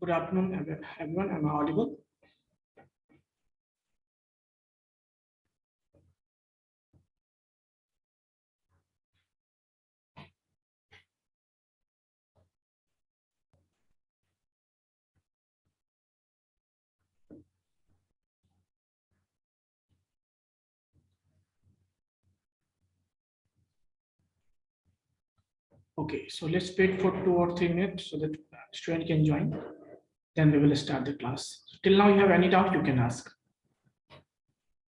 Good afternoon, everyone. Am I audible? Okay, so let's wait for 2 or 3 minutes so that student can join. Then we will start the class. Till now, you have any doubt, you can ask.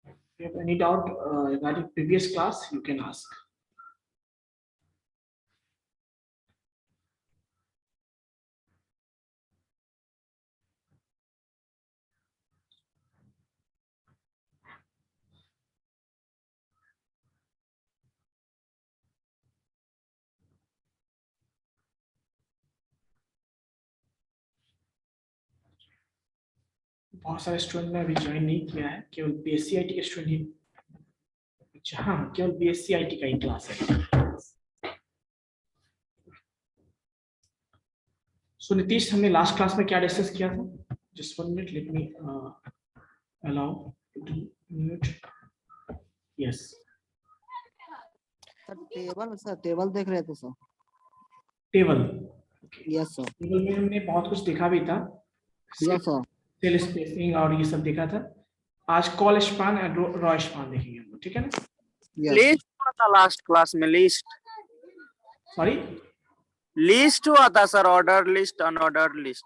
If you have any doubt regarding previous class, you can ask. बहुत सारे student ने अभी join नहीं किया है, केवल BSc के student ही। अच्छा हाँ, केवल बीएससी का ही क्लास है। सो नीतीश, हमने लास्ट क्लास में क्या डिस्कस किया था? Just 1 minute, let me allow mute. Yes sir table देख रहे थे sir. Table. Yes sir. Table में हमने बहुत कुछ देखा भी था। Yes sir. सेल स्पेसिंग और ये सब देखा था। आज कॉल स्पान और रॉ स्पान देखेंगे हम, ठीक है ना? लिस्ट हुआ था लास्ट क्लास में। लिस्ट सॉरी, लिस्ट हुआ था sir. Order list, unordered list.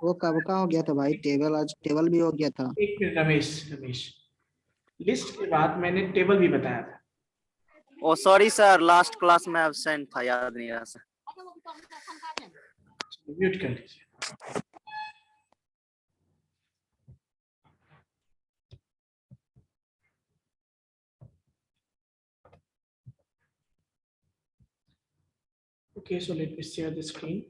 वो कब का हो गया था भाई? टेबल आज टेबल भी हो गया था। एक मिनट रमेश, लिस्ट के बाद मैंने टेबल भी बताया था। ओ सॉरी सर, लास्ट क्लास में एब्सेंट था, याद नहीं रहा सर। म्यूट कर दीजिए। Okay, so let me share the screen.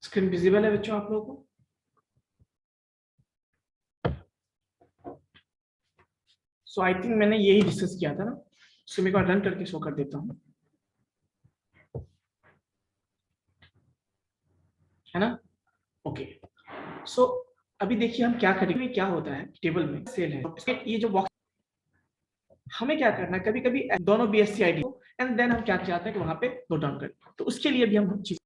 Screen visible है बच्चों आप लोगों को? सो आई थिंक मैंने यही डिस्कस किया था ना, सो मैं रन करके शो कर देता हूँ, है ना? ओके, सो अभी देखिए हम क्या करेंगे। क्या होता है टेबल में सेल है, ये जो बॉक्स, हमें क्या करना है, कभी कभी दोनों बीएससी आईडी एंड देन हम क्या चाहते हैं कि वहां पे नोट डाउन करें। तो उसके लिए भी हम चीज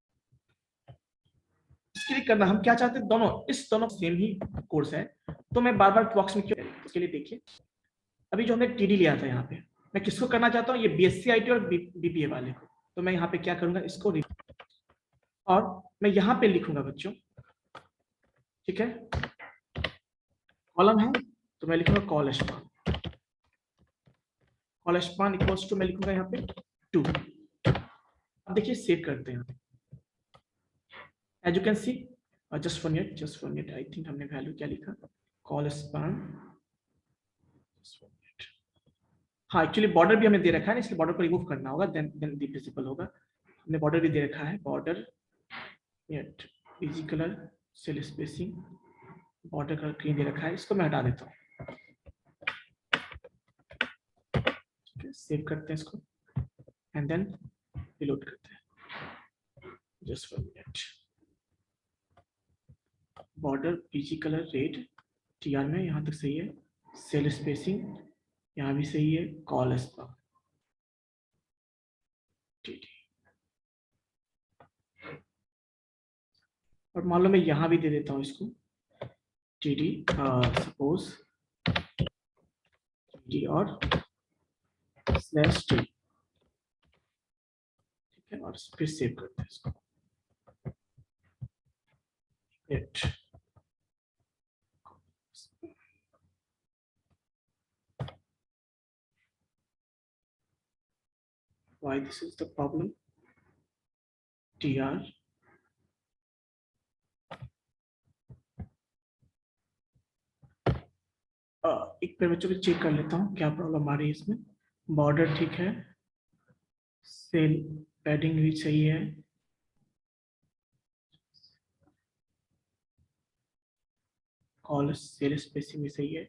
इसके लिए करना, हम क्या चाहते हैं, दोनों सेम ही कोर्स है। तो मैं बार बार बॉक्स में क्यों, उसके लिए देखिए अभी जो हमने टीडी लिया था यहाँ पे, मैं किसको करना चाहता हूँ, ये बीएससी आईटी और बीपीए वाले को। तो मैं यहाँ पे क्या करूंगा, इसको और मैं यहाँ पे लिखूंगा बच्चों, ठीक है? कॉलम है तो मैं लिखूंगा कॉल स्पान इक्वल्स टू, मैं लिखूंगा यहाँ पे 2। अब देखिए सेव करते हैं। As you can see, just 1 minute, I think हमने वैल्यू क्या लिखा, कॉल स्पान। हाँ, एक्चुअली बॉर्डर भी हमें दे रखा है, इसलिए बॉर्डर को रिमूव करना होगा, देन विजिबल होगा। हमने बॉर्डर भी दे रखा है, border easy colour, cell spacing, border colour clean दे रखा है, इसको मैं हटा देता हूँ। सेव करते हैं इसको एंड देन रिलोड करते हैं। Just 1 minute. Border PG colour red, TR में यहाँ तक सही है, सेल स्पेसिंग यहाँ भी सही है, कॉल स्पान टीडी, और मान लो मैं यहाँ भी दे देता हूँ इसको टीडी, सपोज टीडी और स्लैश टी, ठीक है? और फिर सेव करते हैं इसको। Why this is the problem? tr एक बार बच्चों को चेक कर लेता हूँ क्या प्रॉब्लम आ रही है इसमें। बॉर्डर ठीक है, सेल पैडिंग भी सही है, कॉल सेल स्पेसिंग भी सही है।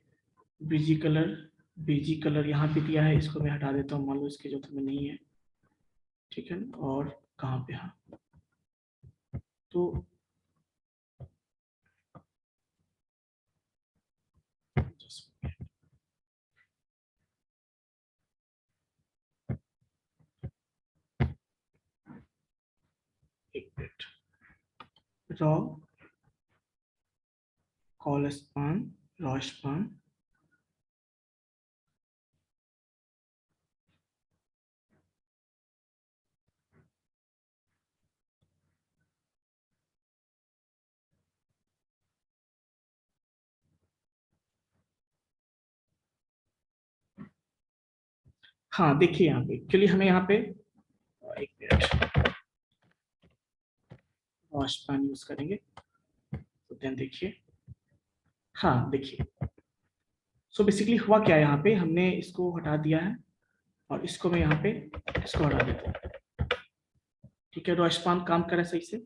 बीजी कलर यहाँ पे दिया है, इसको मैं हटा देता हूँ, मान लो इसके जो में नहीं है, ठीक है। और कहाँ पे, हाँ तो एक minute, raw call span raw span हाँ देखिए यहाँ पे एक्चुअली हमें यहाँ पे एक मिनट वॉश पैन यूज करेंगे, तो देन देखिए, हाँ देखिए, सो बेसिकली हुआ क्या है, यहाँ पे हमने इसको हटा दिया है और इसको मैं यहाँ पे इसको हटा देता हूँ, ठीक है। रॉस्पान काम कर रहा है सही से,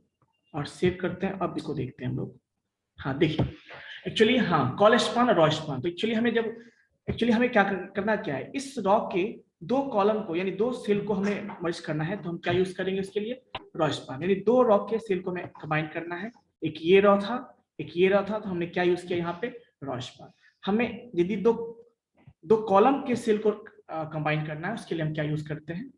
और सेव करते हैं। अब इसको देखते हैं हम लोग, हाँ देखिए एक्चुअली, हाँ कॉल स्पान और रॉ स्पान, तो एक्चुअली हमें क्या करना क्या है, इस रॉ के दो कॉलम को यानी दो सेल को हमें मर्ज करना है, तो हम क्या यूज करेंगे उसके लिए, रॉ स्पान, यानी दो रॉ के सेल को हमें कंबाइन करना है। एक ये रॉ था, एक ये रॉ था, तो हमने क्या यूज किया यहाँ पे, रॉ स्पान। हमें यदि दो कॉलम के सेल को कंबाइन करना है, उसके लिए हम क्या यूज करते हैं,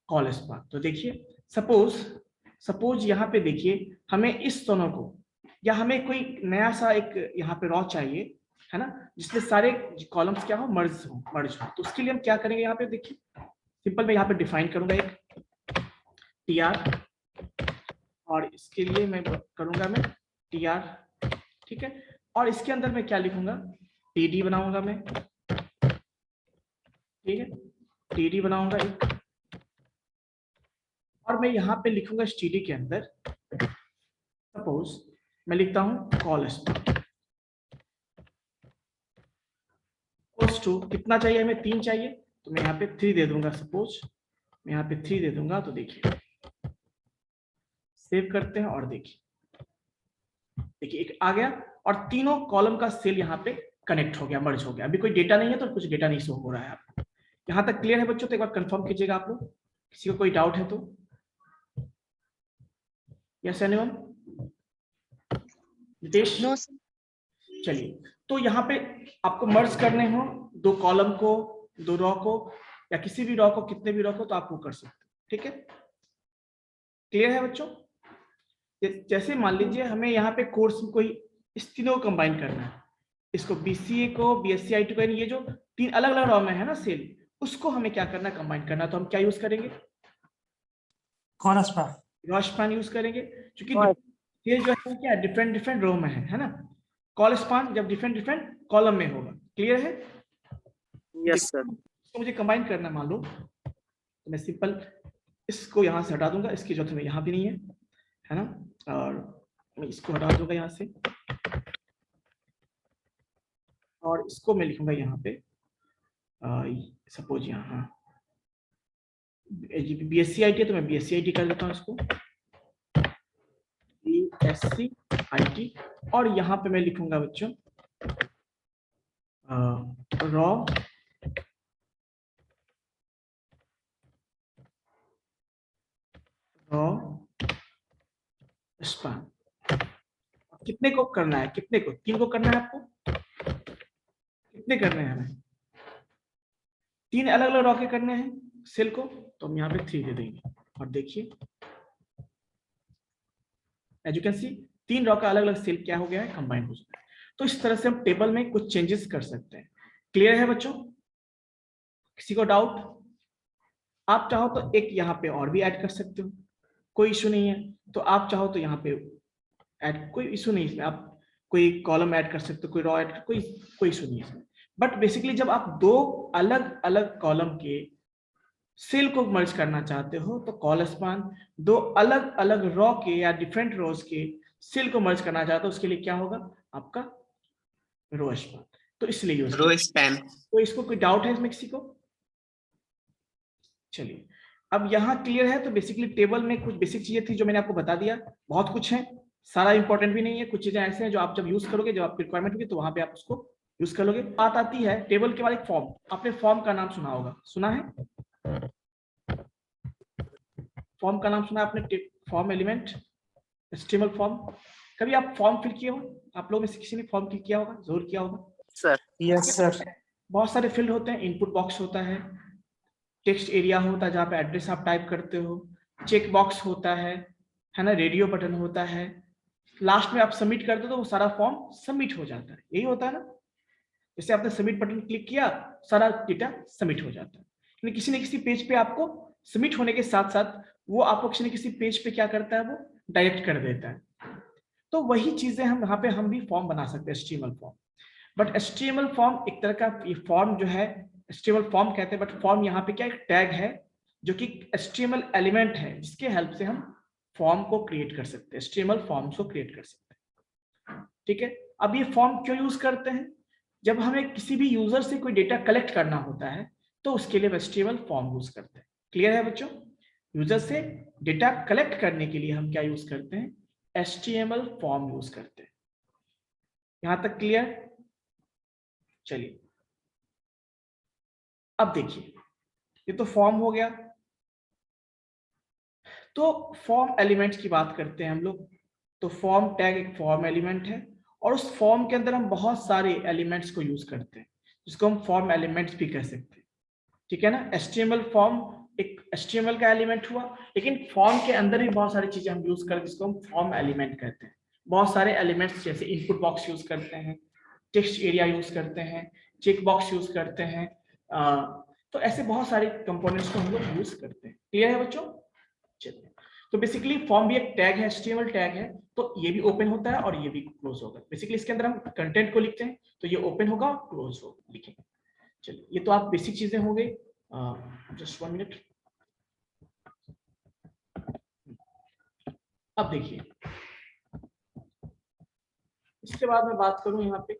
कॉल स्पान। तो देखिए सपोज यहाँ पे देखिए, हमें इस दोनों को, या हमें कोई नया सा एक यहाँ पे रॉ चाहिए, है ना, जिसमें सारे कॉलम्स क्या हो, मर्ज हो। तो उसके लिए हम क्या करेंगे, यहाँ पे देखिए सिंपल, मैं यहाँ पे डिफाइन करूंगा एक tr, और इसके लिए मैं करूंगा मैं tr, ठीक है। और इसके अंदर मैं क्या लिखूंगा, td बनाऊंगा मैं, ठीक है, td बनाऊंगा एक, और मैं यहाँ पे लिखूंगा इस td के अंदर, सपोज मैं लिखता हूँ कॉल स्पान टू, कितना चाहिए हमें, 3 चाहिए, तो मैं यहाँ पे 3 दे दूंगा, सपोज मैं यहाँ पे 3 दे दूंगा। तो देखिए सेव करते हैं और देखिए एक आ गया, और तीनों कॉलम का सेल यहाँ पे कनेक्ट हो गया, मर्ज हो गया। अभी कोई डेटा नहीं है तो कुछ डेटा नहीं शो हो रहा है आपको। यहाँ तक क्लियर है बच्चों, तो एक बार कंफर्म कीजिएगा आप लोग, किसी को कोई डाउट है तो। Yes anyone, Nitesh? चलिए, तो यहाँ पे आपको मर्ज करने हो दो कॉलम को, दो रॉ को, या किसी भी रॉ को, कितने भी रॉ को, तो आप वो कर सकते हो, ठीक है। क्लियर है बच्चों? जैसे मान लीजिए हमें यहाँ पे कोर्स में कोई इस तीनों को कंबाइन करना है, इसको बीसीए को, बीएससी आईटी को, ये जो 3 अलग अलग रॉ में है ना सेल, उसको हमें क्या करना है, कंबाइन करना। तो हम क्या यूज करेंगे, रॉ स्पान यूज करेंगे, क्योंकि सेल जो है क्या डिफरेंट रो में है ना। कॉल स्पान जब डिफरेंट कॉलम में होगा। क्लियर है? Yes sir. इसको मुझे कंबाइन करना, मान लो तो मैं सिंपल इसको यहाँ से हटा दूंगा, इसकी जरूरत में यहाँ भी नहीं है ना, और मैं इसको हटा दूंगा यहाँ से, और इसको मैं लिखूंगा यहाँ पे सपोज यहाँ बीएससी आईटी है, तो मैं बीएससी आईटी कर देता हूँ इसको, बीएससी आईटी, और यहाँ पे मैं लिखूंगा बच्चों रॉ स्पान। कितने को करना है, कितने को, 3 को करना है आपको, कितने करने हैं हमें, 3 अलग अलग रॉके करने हैं सेल को, तो हम यहाँ पे 3 दे देंगे। और देखिए as you can see 3 row का अलग अलग सेल क्या हो गया है, कंबाइन हो चुका है। तो इस तरह से हम टेबल में कुछ चेंजेस कर सकते हैं। क्लियर है बच्चों? किसी को डाउट? आप चाहो तो एक यहाँ पे और भी ऐड कर सकते हो, कोई इशू नहीं है। तो आप चाहो तो यहाँ पे ऐड, कोई इशू नहीं इसमें, आप कोई कॉलम ऐड कर सकते हो, कोई रॉ ऐड, कोई इशू नहीं है इसमें। बट बेसिकली जब आप दो अलग अलग कॉलम के सेल को मर्ज करना चाहते हो, तो कॉल स्पान, दो अलग अलग रॉ के या डिफरेंट रोज के सेल को मर्ज करना चाहते हो, उसके लिए क्या होगा आपका, रो स्पान। तो इसलिए यूज रो स्पैन। तो इसको कोई डाउट है इसमें किसी को? चलिए, अब यहाँ क्लियर है। तो बेसिकली टेबल में कुछ बेसिक चीजें थी जो मैंने आपको बता दिया, बहुत कुछ है, सारा इंपॉर्टेंट भी नहीं है, कुछ चीजें ऐसे हैं जो आप जब यूज करोगे, जब आपकी रिक्वायरमेंट होगी तो वहां पे आप उसको यूज कर लोगे। बात आती है टेबल के बाद एक फॉर्म। आपने फॉर्म का नाम सुना होगा, सुना है? फॉर्म का नाम सुना है आपने? Form element, HTML form. कभी आप फॉर्म फिल किए हो? आप लोगों में से किसी ने फॉर्म फिल किया होगा, जरूर किया होगा। सर। Yes sir. बहुत सारे फील्ड होते हैं, इनपुट बॉक्स होता है, टेक्स्ट एरिया होता है जहाँ पे एड्रेस आप टाइप करते हो, चेक बॉक्स होता है ना, रेडियो बटन होता है, लास्ट में आप सबमिट करते हो तो वो सारा फॉर्म सबमिट हो जाता है। यही होता है ना, जैसे आपने सबमिट बटन क्लिक किया, सारा डेटा सबमिट हो जाता है। यानी किसी न किसी पेज पे आपको सबमिट होने के साथ साथ वो आपको किसी न किसी पेज पे क्या करता है, वो डायरेक्ट कर देता है। तो वही चीजें हम यहाँ पे हम भी फॉर्म बना सकते हैं, HTML form. But HTML form एक तरह का, ये फॉर्म जो है एचटीएमएल फॉर्म कहते हैं, बट फॉर्म यहाँ पे क्या एक टैग है जो कि एचटीएमएल एलिमेंट है, जिसके हेल्प से हम फॉर्म को क्रिएट कर सकते हैं, एचटीएमएल फॉर्म्स को क्रिएट कर सकते हैं। ठीक है, अब ये फॉर्म क्यों यूज करते हैं? जब हमें किसी भी यूजर से कोई डेटा कलेक्ट करना होता है तो उसके लिए एचटीएमएल फॉर्म यूज करते हैं। क्लियर है बच्चों? यूजर से डेटा कलेक्ट करने के लिए हम क्या यूज करते हैं? एचटीएमएल फॉर्म यूज करते हैं। यहां तक क्लियर? चलिए अब देखिए, ये तो फॉर्म हो गया। तो फॉर्म एलिमेंट्स की बात करते हैं हम लोग। तो फॉर्म टैग एक फॉर्म एलिमेंट है, और उस फॉर्म के अंदर हम बहुत सारे एलिमेंट्स को यूज करते हैं, जिसको हम फॉर्म एलिमेंट्स भी कह सकते हैं। ठीक है ना, एचटीएमएल फॉर्म एक एचटीएमएल का एलिमेंट हुआ, लेकिन फॉर्म के अंदर भी बहुत सारी चीजें हम यूज करते हैं, जिसको हम फॉर्म एलिमेंट कहते हैं। बहुत सारे एलिमेंट्स जैसे इनपुट बॉक्स यूज करते हैं, टेक्स्ट एरिया यूज करते हैं, चेक बॉक्स यूज करते हैं, तो ऐसे बहुत सारे कंपोनेंट्स को हम लोग यूज करते हैं। क्लियर है बच्चों? चलिए, तो बेसिकली फॉर्म भी एक टैग है, एचटीएमएल टैग है, तो ये भी ओपन होता है और ये भी क्लोज होगा। बेसिकली इसके अंदर हम कंटेंट को लिखते हैं, तो ये ओपन होगा और क्लोज होगा, लिखेंगे। चलिए, ये तो आप बेसिक चीजें हो गई। Just 1 minute. अब देखिए, इसके बाद मैं बात करूं यहाँ पे,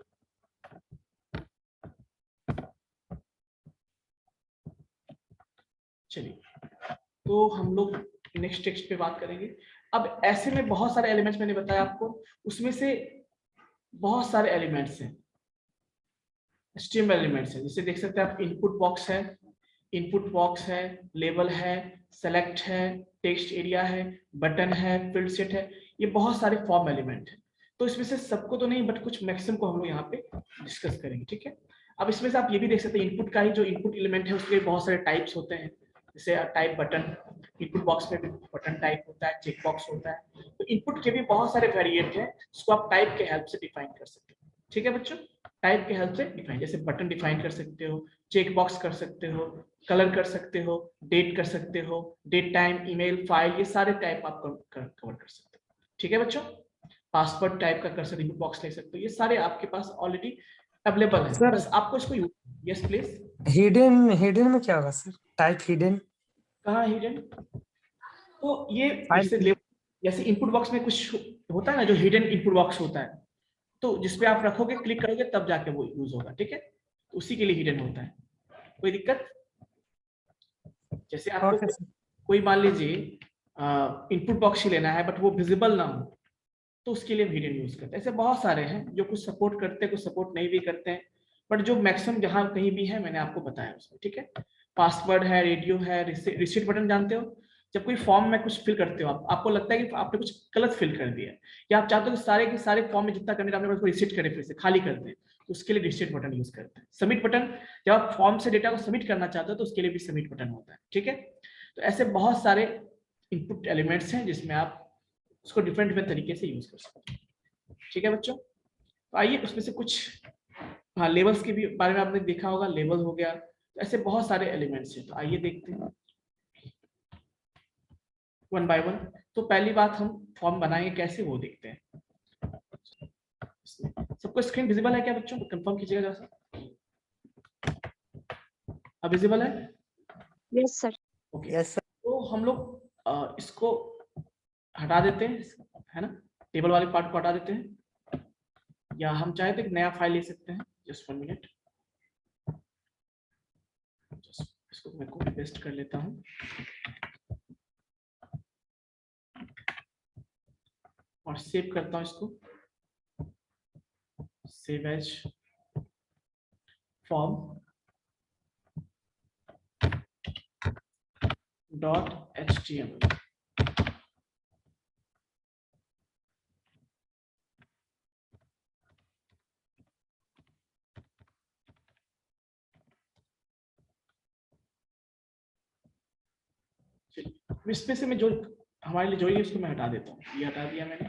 चलिए तो हम लोग नेक्स्ट टेक्स्ट पे बात करेंगे। अब ऐसे में बहुत सारे एलिमेंट्स मैंने बताया आपको, उसमें से बहुत सारे एलिमेंट्स हैं, एचटीएमएल एलिमेंट्स हैं। जैसे देख सकते हैं आप, इनपुट बॉक्स है, लेबल है, सेलेक्ट है, टेक्स्ट एरिया है, बटन है, फील्ड सेट है, ये बहुत सारे फॉर्म एलिमेंट है। तो इसमें से सबको तो नहीं, बट कुछ मैक्सिमम को हम लोग यहाँ पे डिस्कस करेंगे। ठीक है, अब इसमें से आप ये भी देख सकते हैं, इनपुट का ही जो इनपुट एलिमेंट है उसके बहुत सारे टाइप्स होते हैं। जैसे टाइप बटन, इनपुट बॉक्स में भी बटन टाइप होता है, चेक बॉक्स होता है। तो इनपुट के भी बहुत सारे वेरिएंट हैं, जिसको आप टाइप के हेल्प से डिफाइन कर सकते हो। ठीक है बच्चों, टाइप के हेल्प से डिफाइन, जैसे बटन डिफाइन कर सकते हो, चेक बॉक्स कर सकते हो, कलर कर सकते हो, डेट कर सकते हो, डेट टाइम, ईमेल, फाइल, ये सारे टाइप आप कवर कर सकते हो। ठीक है बच्चों, पासवर्ड टाइप का कर सकते हो, बॉक्स ले सकते हो, ये सारे आपके पास ऑलरेडी अवेलेबल है, सर बस आपको इसको use. Yes please. Hidden hidden में क्या होगा सर? टाइप हिडन कहाँ हिडन? तो ये फाइल। जैसे इनपुट बॉक्स में कुछ होता है ना, जो हिडन इनपुट बॉक्स होता है, तो जिसपे आप रखोगे, क्लिक करोगे, तब जाके वो यूज होगा। ठीक है, तो उसी के लिए हिडन होता है। कोई दिक्कत? जैसे आपको ओके सर। कोई मान लीजिए इनपुट बॉक्स ही लेना है, बट वो विजिबल ना हो, तो उसके लिए हिडन यूज करते हैं। ऐसे बहुत सारे हैं जो कुछ सपोर्ट करते हैं, कुछ सपोर्ट नहीं भी करते हैं, बट जो मैक्सिमम जहां कहीं भी है मैंने आपको बताया उसमें। ठीक है, पासवर्ड है, रेडियो है, रिसीट बटन जानते हो? जब कोई फॉर्म में कुछ फिल करते हो, आपको लगता है कि आपने कुछ गलत फिल कर दिया है, या आप चाहते हो कि सारे के सारे फॉर्म में जितना करने आपने रिसीट करें, फिर से खाली कर दें, तो उसके लिए रिसीट बटन यूज करते हैं। सबमिट बटन, जब आप फॉर्म से डेटा को सबमिट करना चाहते हो तो उसके लिए भी सबमिट बटन होता है। ठीक है, तो ऐसे बहुत सारे इनपुट एलिमेंट्स हैं जिसमें आप उसको डिफरेंट डिफरेंट तरीके से यूज कर सकते हैं। ठीक है बच्चों, तो आइए उसमें से कुछ, हाँ, लेबल्स के भी बारे में आपने देखा होगा, लेबल हो गया, तो ऐसे बहुत सारे एलिमेंट्स हैं। तो आइए देखते हैं वन बाय वन। तो पहली बात, हम फॉर्म बनाएंगे कैसे वो देखते हैं। सबको स्क्रीन विजिबल है क्या बच्चों? कंफर्म कीजिएगा जरा सा। अब विजिबल है? Yes sir. Okay, yes sir. तो हम लोग इसको हटा देते हैं, है ना, टेबल वाले पार्ट को हटा देते हैं, या हम चाहे तो एक नया फाइल ले सकते हैं। जस्ट 1 मिनट, इसको मैं कॉपी पेस्ट कर लेता हूँ। और सेव करता हूं इसको, सेव एज फॉर्म .html। इसमें से मैं जो हमारे लिए जो है उसको मैं हटा देता हूँ, ये हटा दिया मैंने।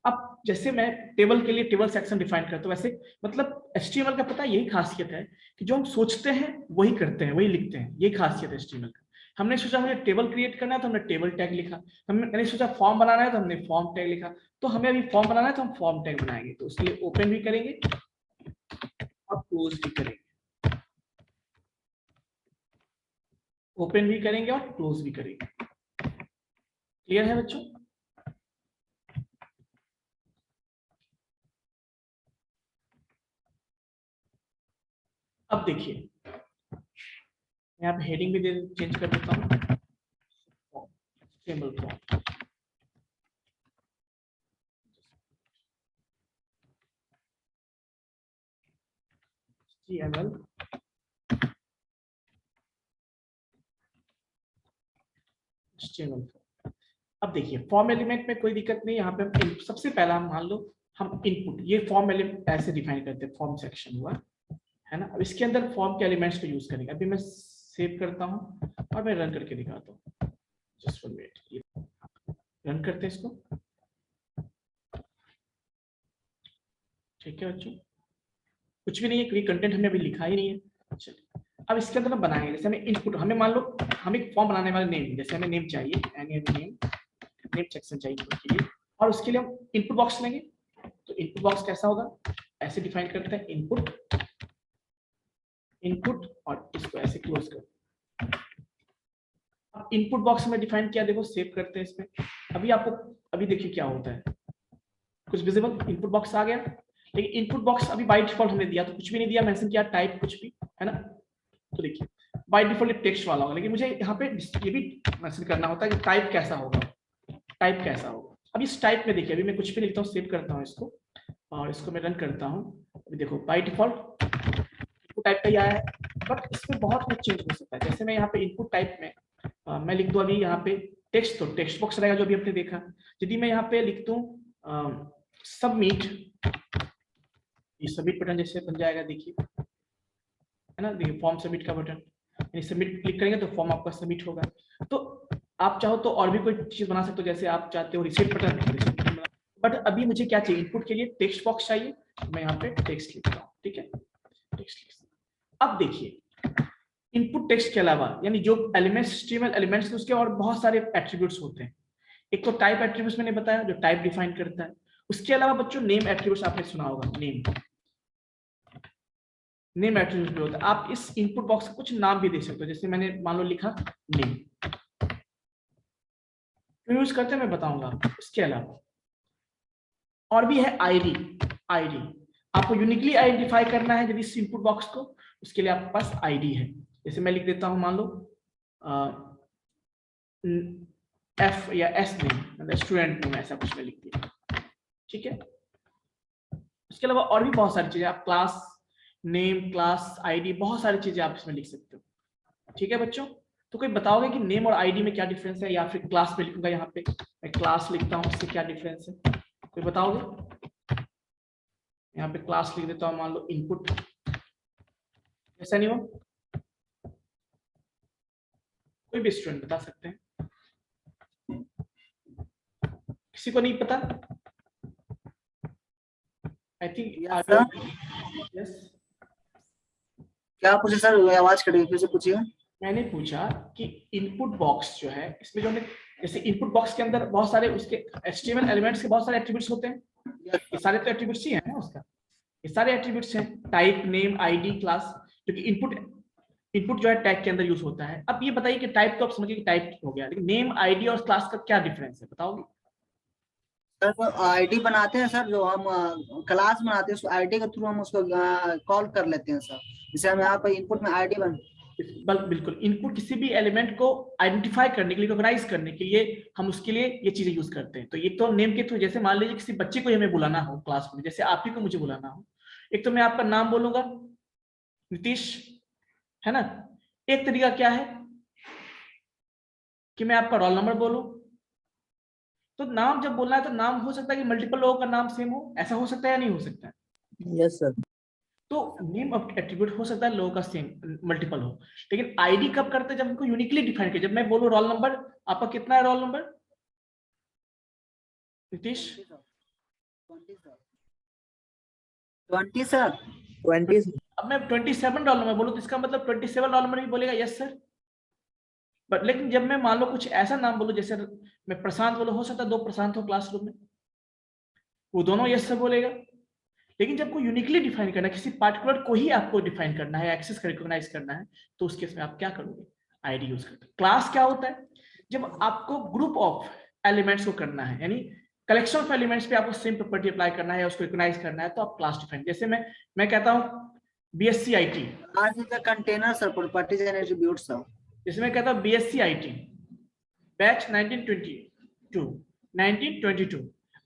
अब जैसे मैं टेबल के लिए टेबल सेक्शन डिफाइन करता हूँ, वैसे मतलब HTML का पता यही खासियत है कि जो हम सोचते हैं वही करते हैं, वही लिखते हैं, यही खासियत है HTML का। हमने सोचा मुझे टेबल क्रिएट करना है तो हमने टेबल टैग लिखा, हमने सोचा फॉर्म बनाना है तो हमने फॉर्म टैग लिखा, तो हमें अभी फॉर्म बनाना है तो हम फॉर्म टैग बनाएंगे। तो उसके लिए ओपन भी करेंगे और क्लोज भी करेंगे, ओपन भी करेंगे और क्लोज भी करेंगे। क्लियर है बच्चों? अब देखिए यहाँ पे हेडिंग भी चेंज कर देता हूँ, टेबल फॉर्म। HTML अब देखिए फॉर्म एलिमेंट में कोई दिक्कत नहीं, यहाँ पे सबसे पहला हम मान लो हम इनपुट, ये फॉर्म एलिमेंट ऐसे डिफाइन करते हैं, फॉर्म सेक्शन हुआ है ना। अब इसके अंदर फॉर्म के एलिमेंट्स को यूज करेंगे। अभी मैं सेव करता हूँ और मैं रन करके दिखाता हूँ, जस्ट वन मिनट, रन करते हैं इसको। ठीक है बच्चों, कुछ भी नहीं है क्योंकि कंटेंट हमने अभी लिखा ही नहीं है। चलिए अब इसके अंदर हम बनाएंगे, जैसे हमें इनपुट, हमें मान लो हम एक फॉर्म बनाने वाले नेम, जैसे हमें नेम चाहिए, नेम सेक्शन चाहिए उसके लिए, और उसके लिए हम इनपुट बॉक्स लेंगे। तो इनपुट बॉक्स कैसा होगा, ऐसे डिफाइन करते हैं, इनपुट इनपुट और इसको ऐसे क्लोज कर। अब इनपुट बॉक्स में डिफाइन किया, देखो सेव करते हैं इसमें। अभी आपको अभी देखिए क्या होता है, कुछ विजिबल इनपुट बॉक्स आ गया, लेकिन इनपुट बॉक्स अभी बाय डिफॉल्ट हमने दिया तो कुछ भी नहीं दिया, मेंशन किया टाइप कुछ भी, है ना। तो देखिए बाय डिफॉल्ट टेक्स्ट वाला होगा, लेकिन मुझे यहाँ पे ये भी मेंशन करना होता है कि टाइप कैसा होगा, टाइप कैसा होगा। अब इस टाइप में देखिए अभी मैं कुछ भी लिखता हूँ, सेव करता हूँ इसको और इसको मैं रन करता हूँ। अभी देखो बाय डिफॉल्ट इनपुट टाइप का ही आया है, बट इसमें बहुत कुछ चेंज हो सकता है। जैसे मैं यहाँ पे इनपुट टाइप में मैं लिख दूं अभी यहाँ पे टेक्स्ट, तो टेक्स्ट बॉक्स रहेगा जो अभी आपने देखा। यदि मैं यहाँ पे लिख दूं सबमिट, ये सबमिट बटन जैसे बन जाएगा, देखिए है ना, देखिए फॉर्म सबमिट का बटन, यानी सबमिट क्लिक करेंगे तो फॉर्म आपका सबमिट होगा। तो आप चाहो तो और भी कोई चीज बना सकते हो, जैसे आप चाहते हो रिसीट बटन, बट अभी मुझे क्या चाहिए, इनपुट के लिए टेक्स्ट बॉक्स चाहिए, तो मैं यहाँ पे टेक्स्ट लिखता हूँ। ठीक है, टेक्स्ट। अब देखिए इनपुट टेक्स्ट के अलावा यानी जो एलिमेंट्स HTML एलिमेंट्स उसके और बहुत सारे एट्रीब्यूट्स होते हैं। एक तो टाइप एट्रीब्यूट्स मैंने बताया जो टाइप डिफाइन करता है, उसके अलावा बच्चों नेम एट्रीब्यूट्स आपने सुना होगा, नेम एट्रीब्यूट भी होता है। आप इस इनपुट बॉक्स का कुछ नाम भी दे सकते हो, जैसे मैंने मान लो लिखा नेम, क्यों यूज करते हैं मैं बताऊंगा आपको। इसके अलावा और भी है आईडी, आपको यूनिकली आइडेंटिफाई करना है यदि इस इनपुट बॉक्स को, उसके लिए आपके पास आईडी है। जैसे मैं लिख देता हूं मान लो F या S नेम, मतलब स्टूडेंट नेम, ऐसा कुछ मैं लिख दिया। ठीक है, उसके अलावा और भी बहुत सारी चीजें, आप क्लास नेम, क्लास आईडी, बहुत सारी चीजें आप इसमें लिख सकते हो। ठीक है बच्चों, तो कोई बताओगे कि नेम और आईडी में क्या डिफरेंस है, या फिर क्लास में लिखूंगा, यहाँ पे मैं क्लास लिखता हूँ, इससे क्या डिफरेंस है, कोई बताओगे? यहाँ पे क्लास लिख देता हूँ मान लो इनपुट, ऐसा नहीं हो, कोई भी स्टूडेंट बता सकते हैं, किसी को नहीं पता? I think yes. क्या पूछे सर, आवाज कट गई, फिर से पूछिए। मैंने पूछा कि इनपुट बॉक्स जो है, इसमें जो हमने जैसे इनपुट बॉक्स के अंदर बहुत सारे उसके HTML एलिमेंट्स के बहुत सारे एट्रीब्यूट्स होते हैं, ये सारे तो एट्रीब्यूट्स ही हैं ना उसका, ये सारे एट्रीब्यूट्स हैं, टाइप, नेम, आईडी, क्लास, जो कि इनपुट जो है टैग के अंदर यूज होता है। अब ये बताइए कि टाइप तो आप समझिए कि टाइप हो गया, लेकिन नेम, आईडी और क्लास का क्या डिफरेंस है, बताओगे? सर आईडी बनाते हैं सर, जो हम क्लास बनाते हैं उस आईडी के थ्रू हम उसको कॉल कर लेते हैं सर। जैसे हम यहाँ पे इनपुट में आईडी बिल्कुल इनपुट किसी भी एलिमेंट को आइडेंटिफाई करने के लिए, रिकॉग्नाइज करने के लिए हम उसके लिए ये चीजें यूज करते हैं। तो एक तो नेम के थ्रू, जैसे मान लीजिए किसी बच्चे को हमें बुलाना हो क्लास में, जैसे आप ही को मुझे बुलाना हो, एक तो मैं आपका नाम बोलूंगा नीतीश, है ना। एक तरीका क्या है कि मैं आपका रोल नंबर बोलूं। तो नाम जब बोलना है तो नाम हो सकता है कि मल्टीपल लोगों का नाम सेम हो, ऐसा हो सकता है या नहीं हो सकता है। Yes sir. तो नेम एट्रीब्यूट हो सकता है लोगों का सेम मल्टीपल हो, लेकिन आईडी कब करते हैं, जब हमको यूनिकली डिफाइन किया। जब मैं बोलूं रोल नंबर, आपका कितना है रोल नंबर नीतीश? 20 सर। 20। अब मैं 27 रोल नंबर बोलूं तो इसका मतलब 27 रोल नंबर भी बोलेगा यस सर। बट लेकिन जब मैं मान लो कुछ ऐसा नाम बोलूं, जैसे मैं प्रशांत बोलूं, हो सकता है 2 प्रशांत हो क्लासरूम में, वो दोनों यस सर बोलेगा। लेकिन जब को यूनिकली डिफाइन करना है, किसी पार्टिकुलर को ही आपको डिफाइन करना है, एक्सेस रिकॉग्नाइज करना है, तो उस केस में आप क्या करोगे, आईडी यूज करते हैं। क्लास क्या होता है, जब आपको ग्रुप ऑफ एलिमेंट्स को करना है, यानी कलेक्शन ऑफ एलिमेंट्स पे आपको सेम प्रॉपर्टी अप्लाई करना है, उसको रिकॉग्नाइज करना है, तो आप क्लास डिफाइन। जैसे मैं कहता हूँ BSc IT, class is the container sir, properties and attributes sir. जैसे मैं कहता हूँ बीएससी आईटी बैच 1922।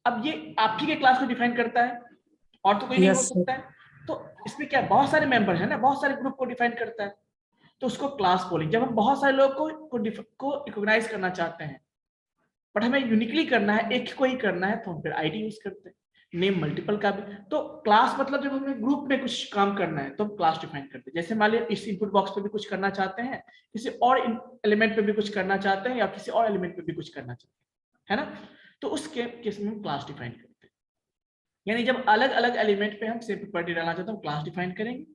अब ये आप ही के क्लास को डिफाइन करता है और तो कोई नहीं हो यस सर। सकता है। तो इसमें क्या बहुत सारे मेंबर है ना, बहुत सारे ग्रुप को डिफाइन करता है, तो उसको क्लास बोलेंगे। जब हम बहुत सारे लोग को रिकॉग्नाइज करना चाहते हैं, बट हमें यूनिकली करना है, एक को ही करना है, तो हम फिर आईडी यूज करते हैं। नेम मल्टीपल का भी, तो क्लास मतलब जब हमें ग्रुप में कुछ काम करना है तो हम क्लास डिफाइन करते हैं। जैसे मान लीजिए इस इनपुट बॉक्स पे भी कुछ करना चाहते हैं, किसी और एलिमेंट पे भी कुछ करना चाहते हैं, या किसी और एलिमेंट पे भी कुछ करना चाहते हैं, है ना। तो उसके केस में हम क्लास डिफाइन करते हैं। यानी जब अलग अलग एलिमेंट पे हम सेम प्रॉपर्टी डालना चाहते हैं, हम क्लास डिफाइन करेंगे।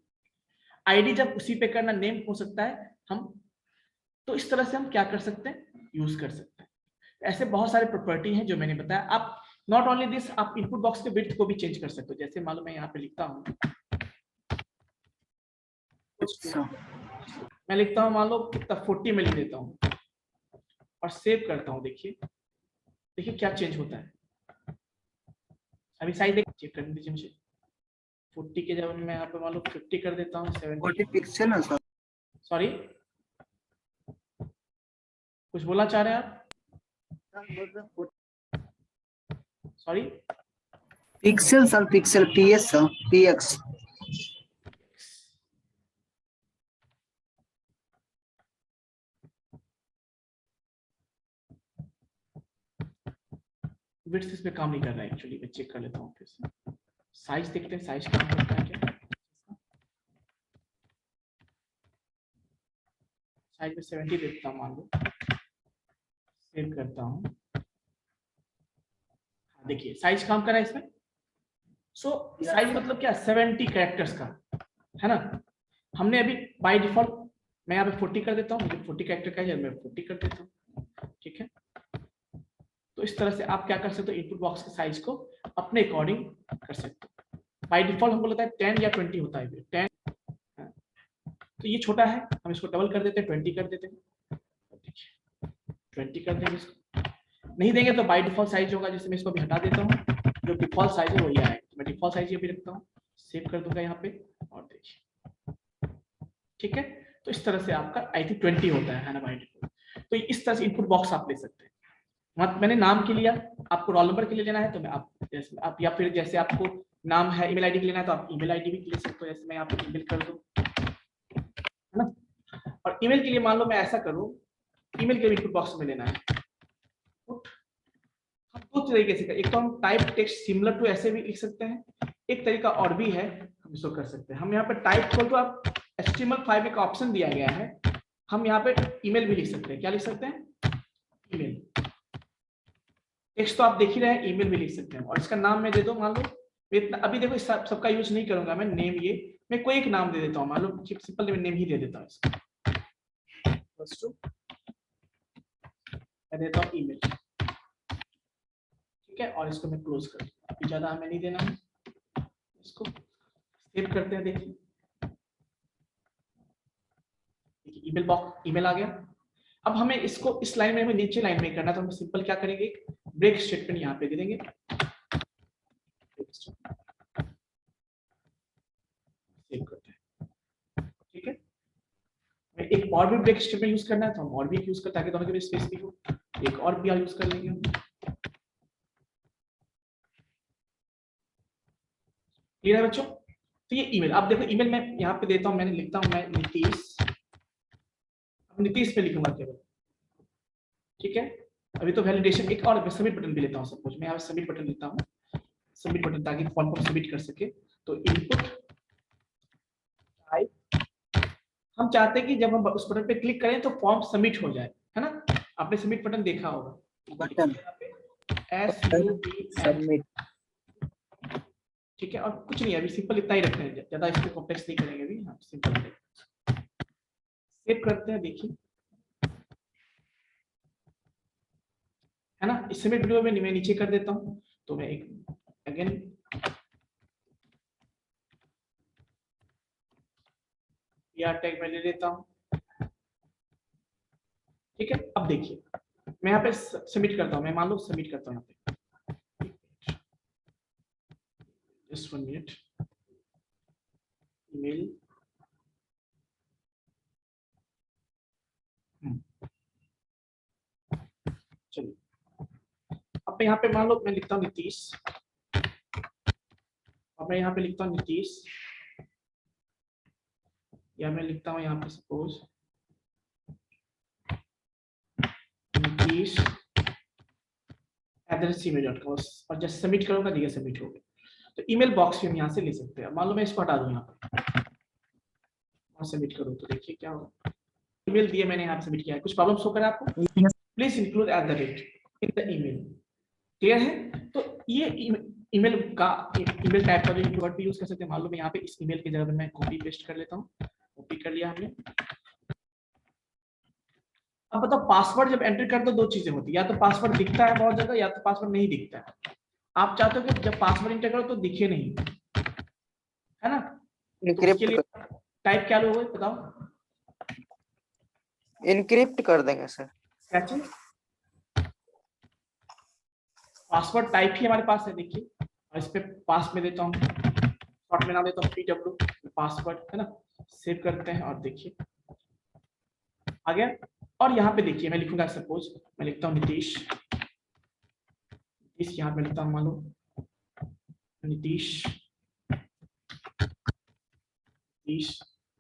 आईडी जब उसी पे करना, नेम हो सकता है हम, तो इस तरह से हम क्या कर सकते हैं, यूज कर सकते हैं। ऐसे बहुत सारे प्रॉपर्टी हैं जो मैंने बताया। आप नॉट ओनली दिस, आप इनपुट बॉक्स के विड्थ को भी चेंज कर सकते हो। जैसे मान लो मैं यहाँ पे लिखता हूँ, मैं लिखता हूँ मान लो कितना 40 में लिख देता हूँ और सेव करता हूँ। देखिए क्या चेंज होता है। अभी साइज देख, चेक कर दीजिए मुझे। 40 के जब मैं यहाँ पे मान लो 50 कर देता हूँ, 40 पिक्सल है सर। सॉरी, कुछ बोलना चाह रहे हैं आप? Sorry, pixel sir, pixel PS sir, px. Width इस पे काम नहीं कर रहा है एक्चुअली। मैं चेक कर लेता हूँ फिर से। साइज देखते हैं, साइज काम करता है क्या। साइज में 70 देता हूँ मान लो, सेव करता हूँ। देखिए साइज काम कर रहा है इसमें। सो साइज मतलब क्या, 70 कैरेक्टर्स का, है ना। हमने अभी बाय डिफॉल्ट, मैं यहाँ पे 40 कर देता हूँ, मुझे 40 कैरेक्टर का है, मैं 40 कर देता हूँ, ठीक है। तो इस तरह से आप क्या कर सकते हो, इनपुट बॉक्स के साइज को अपने अकॉर्डिंग कर सकते हो। बाय डिफॉल्ट हमको लगता है 10 या 20 होता है, 10। तो ये छोटा है, हम इसको डबल कर देते हैं, 20 कर देते हैं, 20 कर देंगे इसको। नहीं देंगे तो बाय डिफॉल्ट साइज होगा, जिससे मैं इसको भी हटा देता हूँ, जो डिफॉल्ट साइज है वही आएगा। मैं डिफॉल्ट साइज ये भी रखता हूँ, सेव कर दूंगा यहाँ पे, और देखिए ठीक है। तो इस तरह से आपका आई थिंक 20 होता है ना बाय डिफॉल्ट। तो इस तरह से इनपुट बॉक्स आप ले सकते हैं। मैंने नाम के लिया, आपको रोल नंबर के लिए लेना है तो मैं आप या फिर जैसे आपको नाम है ईमेल आईडी के लेना है तो आप ईमेल आईडी भी ले सकते हो। जैसे मैं यहाँ पे ईमेल कर दूं, है ना। और ईमेल के लिए मान लो मैं ऐसा करूं, ईमेल के इनपुट बॉक्स में लेना है। हम दो तरीके से, एक तो हम टाइप टेक्स्ट सिमिलर टू ऐसे भी लिख सकते हैं, एक तरीका और भी है, हम इसको कर सकते हैं। हम यहाँ पे टाइप खोल तो आप HTML5 एक ऑप्शन दिया गया है, हम यहाँ पे ईमेल भी लिख सकते हैं। क्या लिख सकते हैं, ईमेल। टेक्स्ट तो आप देख ही रहे हैं, ईमेल भी लिख सकते हैं। और इसका नाम मैं दे दूं, मान लो अभी देखो सबका यूज नहीं करूंगा मैं, नेम ये मैं कोई एक नाम दे देता हूँ, मान लो सिंपल नेम ही दे देता हूँ इसको, मैं देता हूँ ईमेल, ठीक है। और इसको मैं क्लोज कर दूंगा, अभी ज्यादा हमें नहीं देना है। इसको सेव करते हैं, देखिए ईमेल बॉक्स, ईमेल आ गया। अब हमें इसको इस लाइन में, हमें नीचे लाइन में करना, तो हम सिंपल क्या करेंगे, ब्रेक स्टेटमेंट यहाँ पे दे देंगे, सेव करते हैं, ठीक है। मैं एक और भी ब्रेक स्टेटमेंट यूज करना है तो हम और भी यूज करते हैं, ताकि दोनों के बीच स्पेसिफिक हो। एक और भी यूज कर लेंगे हम। क्लियर है बच्चों? तो ये ईमेल, आप देखो ईमेल मैं यहाँ पे देता हूँ, मैंने लिखता हूँ मैं नीतीश, अब नीतीश पे लिखूंगा केवल, ठीक है। अभी तो वैलिडेशन, एक और सबमिट बटन भी लेता हूँ, सपोज मैं यहाँ सबमिट बटन लेता हूँ, सबमिट बटन, ताकि फॉर्म को सबमिट कर सके। तो इनपुट टाइप, हम चाहते हैं कि जब हम उस बटन पे क्लिक करें तो फॉर्म सबमिट हो जाए, है ना। आपने सबमिट बटन देखा होगा, बटन SUBMIT, सबमिट। ठीक है। और कुछ नहीं, अभी सिंपल इतना ही रखते हैं, ज्यादा इसको कॉम्प्लेक्स नहीं करेंगे अभी, हाँ सिंपल सेव करते हैं। देखिए, है ना। इस सबमिट वीडियो में मैं नीचे कर देता हूँ, तो मैं एक अगेन टैग मैं ले लेता हूँ, ठीक है। अब देखिए मैं यहाँ पे सबमिट करता हूँ, मैं मान लो सबमिट करता हूँ यहाँ पे, जस्ट 1 मिनट, ईमेल, चलिए। अब मैं यहाँ पे मान लो मैं लिखता हूँ नीतीश, अब मैं यहाँ पे लिखता हूँ नीतीश, या मैं लिखता हूँ यहाँ पे सपोज नीतीश @gmail.com, और जस्ट सबमिट करूंगा, देखिए सबमिट हो गया। तो ईमेल बॉक्स भी हम यहाँ से ले सकते हैं। मान लो मैं इसको हटा दूं यहाँ पे और सबमिट करूँ, तो देखिए क्या होगा। ईमेल दिए मैंने, यहाँ सबमिट किया है। कुछ प्रॉब्लम शो करा आपको? Please include @ in the email. Clear है? तो ये ईमेल का ईमेल टाइप का जो वर्ड भी यूज कर सकते हैं। मान लो मैं यहाँ पे इस ईमेल की जगह पे मैं कॉपी पेस्ट कर लेता हूँ, कॉपी कर लिया हमने। अब बताओ, पासवर्ड जब एंटर कर दो, दो चीजें होती है, या तो पासवर्ड दिखता है बहुत जगह, या तो पासवर्ड नहीं दिखता है। आप चाहते हो कि जब पासवर्ड एंटर करो तो दिखे नहीं, है ना। तो उसके लिए टाइप क्या लोगे बताओ? इनक्रिप्ट कर देंगे सर। क्या चीज? पासवर्ड टाइप ही हमारे पास है, देखिए। और इस पे पास में देता हूँ, शॉर्ट में नाम देता हूँ PW पासवर्ड, है ना। सेव करते हैं और देखिए आ गया। और यहाँ पे देखिए मैं लिखूंगा, सपोज मैं लिखता हूँ नीतीश, इस यहाँ पे लिखता हूँ मान लो नीतीश,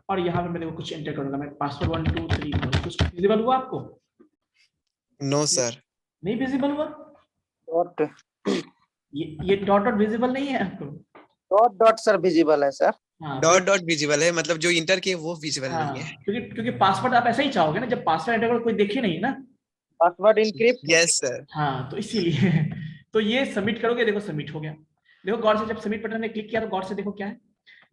और यहाँ पे मैं देखो कुछ एंटर करूंगा, मैं पासवर्ड 1 2 3 4। कुछ विजिबल हुआ आपको? No sir. नहीं विजिबल हुआ? डॉट ये डॉट डॉट विजिबल नहीं है आपको? डॉट डॉट सर विजिबल है सर। हाँ, डॉट डॉट विजिबल है, मतलब जो इंटर किए वो विजिबल हाँ, नहीं है। क्योंकि पासवर्ड आप ऐसा ही चाहोगे ना, जब पासवर्ड एंटर करो कोई देखे नहीं ना। Password encrypt. Yes sir. हाँ, तो इसीलिए तो ये सबमिट करोगे, देखो सबमिट हो गया। देखो गौर से, जब सबमिट बटन में क्लिक किया तो गौर से देखो क्या है,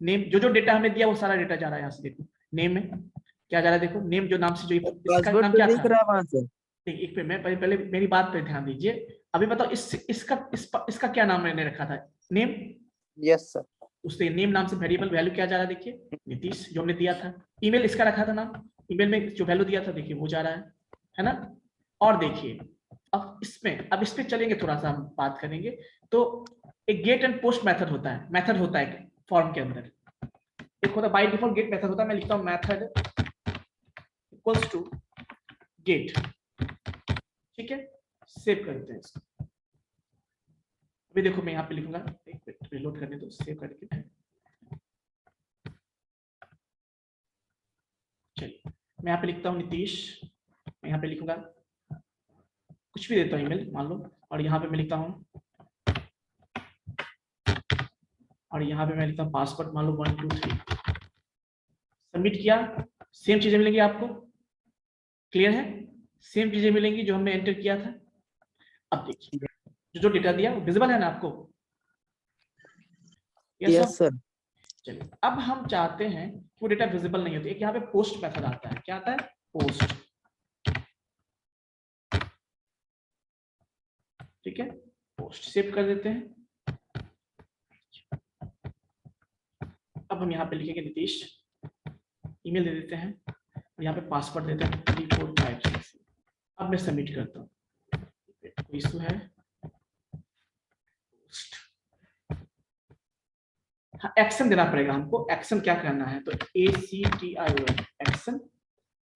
नेम, जो डेटा हमने दिया वो सारा डेटा जा रहा है यहाँ से। देखो नेम में क्या जा रहा है, देखो नेम जो नाम से, जो इसका नाम क्या था, वहां से। एक पे मैं पहले मेरी बात पे ध्यान दीजिए। अभी बताओ इसका क्या नाम मैंने रखा था? नेम। Yes sir. उससे नेम नाम से वेरिएबल वैल्यू क्या जा रहा है, देखिए नीतीश जो हमने दिया था। ईमेल इसका रखा था नाम, ईमेल में जो वैल्यू दिया था देखिए वो जा रहा है ना। और देखिए अब इस पे चलेंगे, थोड़ा सा हम बात करेंगे। तो एक गेट एंड पोस्ट मेथड होता है फॉर्म के अंदर। एक होता है बाय डिफॉल्ट गेट मेथड होता है, मैं लिखता हूँ मेथड इक्वल्स टू गेट, ठीक है। सेव करते हैं इसको। अभी देखो मैं यहाँ पे लिखूंगा, एक मिनट रिलोड करने दो, सेव करके। चलिए मैं यहाँ पे लिखता हूँ नीतीश, मैं यहाँ पे लिखूंगा कुछ भी देता हूँ ईमेल मान लो, और यहाँ पे मैं लिखता हूँ, और यहाँ पे मैं लिखता हूँ पासवर्ड मान लो 1 2 3। सबमिट किया, सेम चीजें मिलेंगी आपको। क्लियर है? सेम चीजें मिलेंगी जो हमने एंटर किया था। अब देखिए जो डेटा दिया वो विजिबल है ना आपको? Yes sir. चलिए अब हम चाहते हैं कि वो डेटा विजिबल नहीं होती। एक यहाँ पे पोस्ट मेथड आता है, क्या आता है? पोस्ट, ठीक है। पोस्ट सेव कर देते हैं। अब हम यहाँ पे लिखेंगे नीतीश, ईमेल दे देते हैं, और यहाँ पे पासवर्ड देते हैं 3 4 5 6। अब मैं सबमिट करता हूँ। कोई इशू है? हाँ, एक्शन देना पड़ेगा हमको। एक्शन क्या करना है, तो ACTION एक्शन,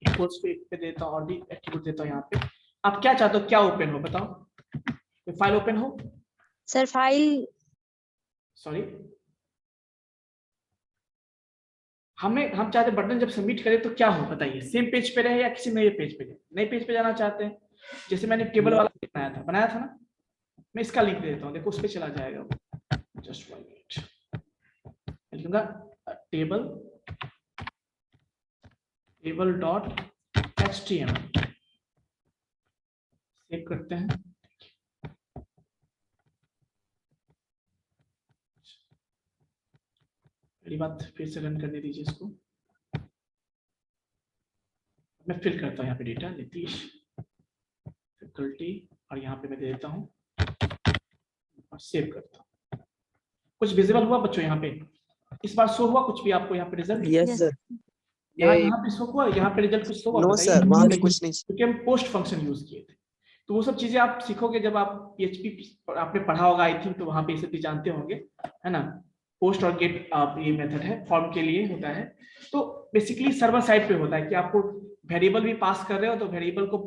इक्वल्स पे देता हूँ और भी एट्रीब्यूट देता हूँ यहाँ पे। आप क्या चाहते हो, क्या ओपन हो बताओ, तो फाइल ओपन हो। सर फाइल सॉरी, हम चाहते बटन जब सबमिट करें तो क्या हो बताइए, सेम पेज पे रहे या किसी नए पेज पे जाए, नए पेज पे जाना चाहते हैं। जैसे मैंने टेबल वाला बनाया था ना, मैं इसका लिंक दे देता हूँ, देखो उस पे चला जाएगा वो। जस्ट 1 मिनट, लिखूंगा टेबल डॉट HTML, सेव करते हैं। पहली बात फिर से रन करने दीजिए इसको। मैं फिल करता हूँ यहाँ पे डेटा नीतीश फैकल्टी, और यहाँ पे मैं दे देता हूँ और सेव करता हूँ। कुछ विजिबल हुआ बच्चों यहाँ पे, इस बार शो हुआ कुछ भी आपको यहाँ पे रिजल्ट? Yes sir. यहाँ पे शो हुआ, यहाँ पे रिजल्ट कुछ शो हुआ? नो बताइए। सर, वहाँ पे कुछ नहीं। क्योंकि हम पोस्ट फंक्शन यूज किए थे, तो वो सब चीजें आप सीखोगे जब आप PHP आपने पढ़ा होगा आई थिंक, तो वहाँ पे ये सब भी जानते होंगे, है ना। पोस्ट और गेट आप ये मेथड है, फॉर्म के लिए होता है। तो बेसिकली सर्वर साइड पे होता है कि आपको वेरिएबल भी पास कर रहे हो तो वेरिएबल को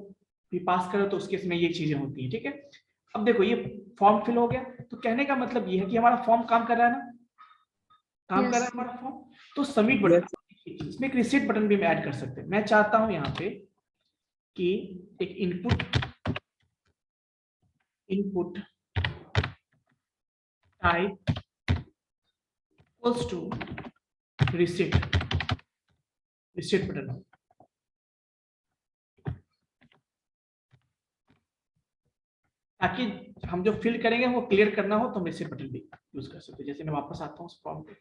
भी पास कर रहे हो, तो उसके इसमें ये चीजें होती है, ठीक है। अब देखो ये फॉर्म फिल हो गया, तो कहने का मतलब ये है कि हमारा फॉर्म काम कर रहा है ना, काम कर रहा है हमारा फॉर्म। तो सबमिट बटन, इसमें एक रिसीट बटन भी ऐड कर सकते हैं। मैं चाहता हूं यहाँ पे कि एक input type equals to reset button हो। ताकि हम जो फिल करेंगे वो क्लियर करना हो तो हम रिसीट बटन भी यूज कर सकते हैं। जैसे मैं वापस आता हूँ उस फॉर्म पे,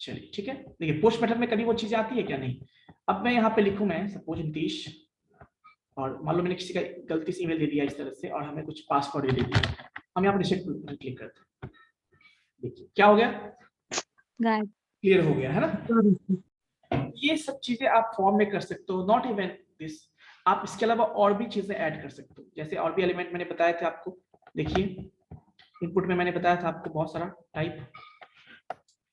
चलिए ठीक है। देखिए पोस्ट बटन में कभी वो चीजें आती है क्या? नहीं। अब मैं यहाँ पे लिखूं, मैं सपोज नीतीश, और मान लो मैंने किसी का गलती से ईमेल दे दिया इस तरह से, और हमें कुछ पासवर्ड दे दिया, हम यहाँ पे रिसेट बटन क्लिक करते हैं, देखिए क्या हो गया, क्लियर हो गया है ना। ये सब चीजें आप फॉर्म में कर सकते हो, नॉट इवन दिस, आप इसके अलावा और भी चीजें ऐड कर सकते हो। जैसे और भी एलिमेंट मैंने बताए थे आपको, देखिए इनपुट में मैंने बताया था आपको बहुत सारा टाइप,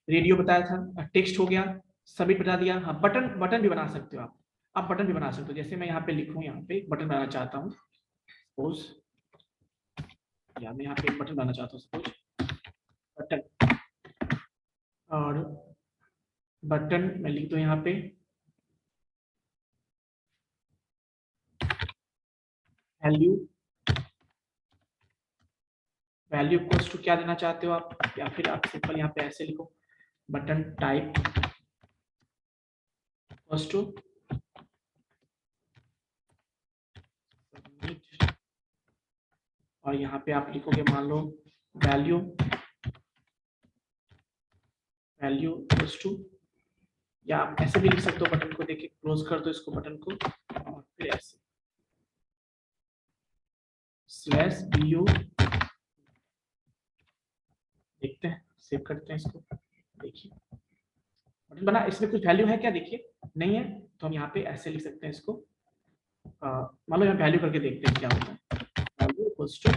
रेडियो बताया था, टेक्स्ट हो गया, सबमिट बता दिया। हाँ बटन भी बना सकते हो आप बटन भी बना सकते हो। जैसे मैं यहाँ पे लिखूँ, यहाँ पे बटन बनाना चाहता हूँ सपोज, या मैं यहाँ पे एक बटन बनाना चाहता हूँ सपोज बटन, और बटन मैं लिख दूँ यहाँ पे वैल्यू इक्वल्स टू क्या देना चाहते हो आप, या फिर आप सिंपल यहाँ पे ऐसे लिखो बटन टाइप इक्वल्स टू और यहाँ पे आप लिखोगे मान लो वैल्यू इक्वल्स टू, या आप ऐसे भी लिख सकते हो बटन को, देखिए क्लोज कर दो इसको बटन को, और फिर ऐसे /bu, देखते हैं, सेव करते हैं इसको, देखिए बटन बना। इसमें कुछ वैल्यू है क्या? देखिए नहीं है, तो हम यहाँ पे ऐसे लिख सकते हैं इसको, मान लो यहाँ वैल्यू करके देखते हैं क्या होता है, वैल्यू इक्वल्स टू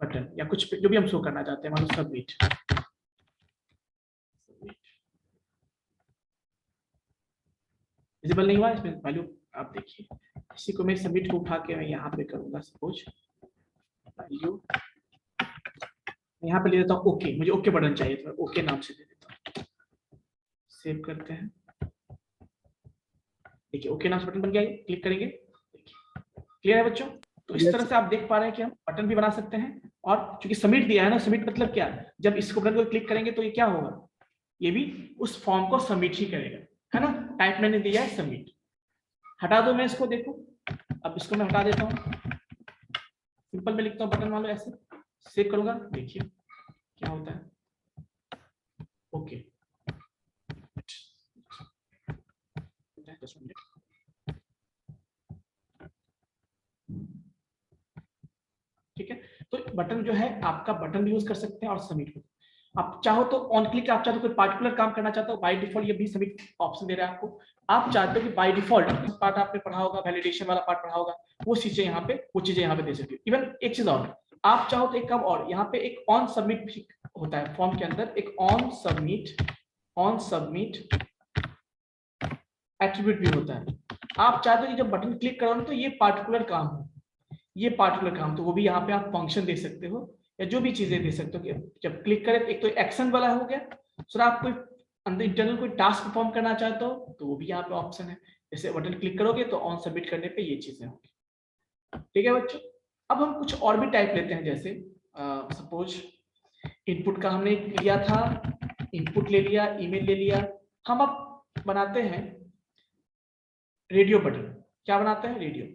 बटन, या कुछ जो भी हम शो करना चाहते हैं, मान लो सबमिट। विजिबल नहीं हुआ इसमें वैल्यू, आप देखिए इसी को मैं सबमिट को उठा के मैं यहाँ पे करूंगा सपोज वैल्यू, यहाँ पे ले देता हूँ ओके, मुझे ओके बटन चाहिए तो ओके नाम से दे देता हूँ, सेव करते हैं। देखिए ओके नाम से बटन बन गया, क्लिक करेंगे, देखिए क्लियर है बच्चों। तो इस तरह से आप देख पा रहे हैं कि हम बटन भी बना सकते हैं, और चूंकि सबमिट दिया है ना, सबमिट मतलब क्या, जब इसको बटन को क्लिक करेंगे तो ये क्या होगा, ये भी उस फॉर्म को सबमिट ही करेगा, है ना। टाइप मैंने दिया है सबमिट, हटा दो मैं इसको, देखो अब इसको मैं हटा देता हूँ, सिंपल में लिखता हूँ बटन, मान लो ऐसे, सेव करूंगा, देखिए क्या होता है, ओके ठीक है। तो बटन जो है आपका, बटन भी यूज कर सकते हैं और सबमिट भी। आप चाहो तो ऑन क्लिक, आप चाहो तो कोई पार्टिकुलर काम करना चाहते हो, बाय डिफॉल्ट ये भी सबमिट ऑप्शन दे रहा है आपको। आप चाहते हो कि बाय डिफॉल्ट पार्ट आपने पढ़ा होगा, वैलिडेशन वाला पार्ट पढ़ा होगा, वो चीजें यहाँ पे दे सकते हो। इवन एक चीज और, आप चाहो तो एक काम और, यहाँ पे एक ऑन सबमिट होता है फॉर्म के अंदर, एक ऑन सबमिट एट्रीब्यूट भी होता है। आप चाहते हो कि जब बटन क्लिक करो ना तो ये पार्टिकुलर काम हो, ये पार्टिकुलर काम, तो वो भी यहाँ पे आप फंक्शन दे सकते हो या जो भी चीजें दे सकते हो कि जब क्लिक करें, एक तो एक्शन वाला हो गया, दूसरा आप कोई अंदर इंटरनल कोई टास्क परफॉर्म करना चाहते हो तो वो भी यहाँ पे ऑप्शन है। जैसे बटन क्लिक करोगे तो ऑन सबमिट करने पे ये चीजें होंगी। ठीक है बच्चों, अब हम कुछ और भी टाइप लेते हैं, जैसे सपोज इनपुट का हमने लिया था, इनपुट ले लिया, ईमेल ले लिया। हम अब बनाते हैं रेडियो बटन। क्या बनाते हैं? रेडियो।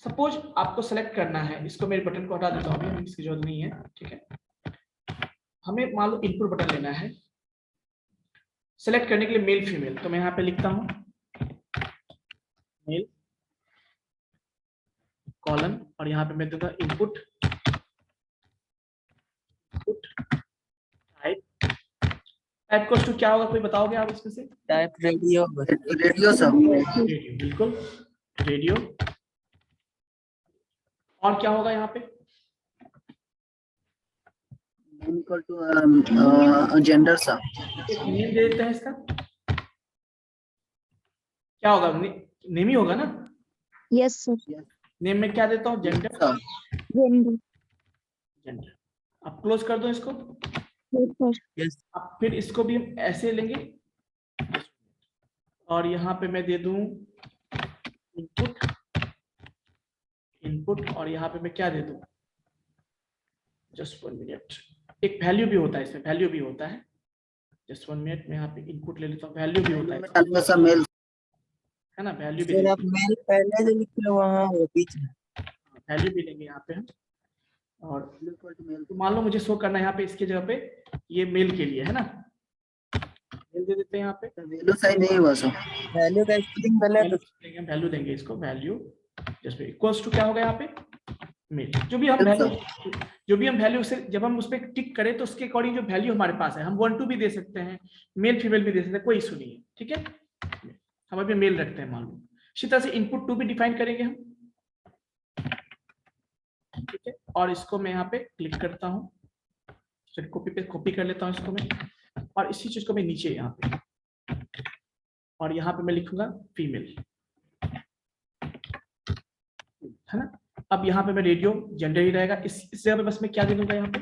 सपोज आपको सेलेक्ट करना है, इसको मेरे बटन को हटा देता हूँ, अभी इसकी जरूरत नहीं है। ठीक है, हमें मान लो इनपुट बटन लेना है, सेलेक्ट करने के लिए मेल फीमेल, तो मैं यहाँ पे लिखता हूँ मेल कॉलन, और यहाँ पे मैं दूंगा इनपुट टाइप। टाइप कोस्ट क्या होगा, कोई बताओगे आप इसमें से? Type radio. Radio sir. Radio, बिल्कुल रेडियो। और क्या होगा यहाँ पे? Equal to gender sir. एक नेम दे देते हैं इसका, क्या होगा? नेम ही होगा ना। Yes, sir. नेम में क्या देता हूँ? जेंडर। Gender. जेंडर। अब क्लोज कर दो इसको। Yes, sir. अब फिर इसको भी हम ऐसे लेंगे और यहाँ पे मैं दे दूं इनपुट, इनपुट, और यहाँ पे मैं क्या दे दूं? जस्ट 1 मिनट, एक वैल्यू भी होता है इसमें, वैल्यू भी होता है। जस्ट 1 मिनट, मैं यहाँ पे इनपुट ले लेता हूँ, वैल्यू भी होता है सर मेल है ना, वैल्यू भी सर आप मेल पहले जो लिखे वहाँ वो पीछे वैल्यू भी लेंगे यहाँ पे हम। और इक्वल टू मेल। तो मान लो मुझे शो करना है यहाँ पे, इसके जगह पे ये मेल के लिए है ना, मेल दे देते हैं यहाँ पे। वैल्यू सही नहीं हुआ सर। वैल्यू का स्पेलिंग गलत हम वैल्यू देंगे इसको, वैल्यू जस्ट इक्वल्स टू क्या होगा यहाँ पे? मेल। जो भी हम वैल्यू से जब हम उस पर टिक करें तो उसके अकॉर्डिंग जो वैल्यू हमारे पास है, हम 1 2 भी दे सकते हैं, मेल फीमेल भी दे सकते हैं, कोई इशू नहीं है। ठीक है, हम अभी मेल रखते हैं मान लो। इसी तरह से इनपुट 2 भी डिफाइन करेंगे हम। ठीक है, और इसको मैं यहाँ पे क्लिक करता हूँ, कॉपी पे कॉपी कर लेता हूँ इसको मैं, और इसी चीज को मैं नीचे यहाँ पे, और यहाँ पे मैं लिखूंगा फीमेल, है ना। अब यहाँ पे मैं रेडियो जेंडर ही रहेगा। इस जगह पे बस मैं क्या दे दूंगा यहाँ पे?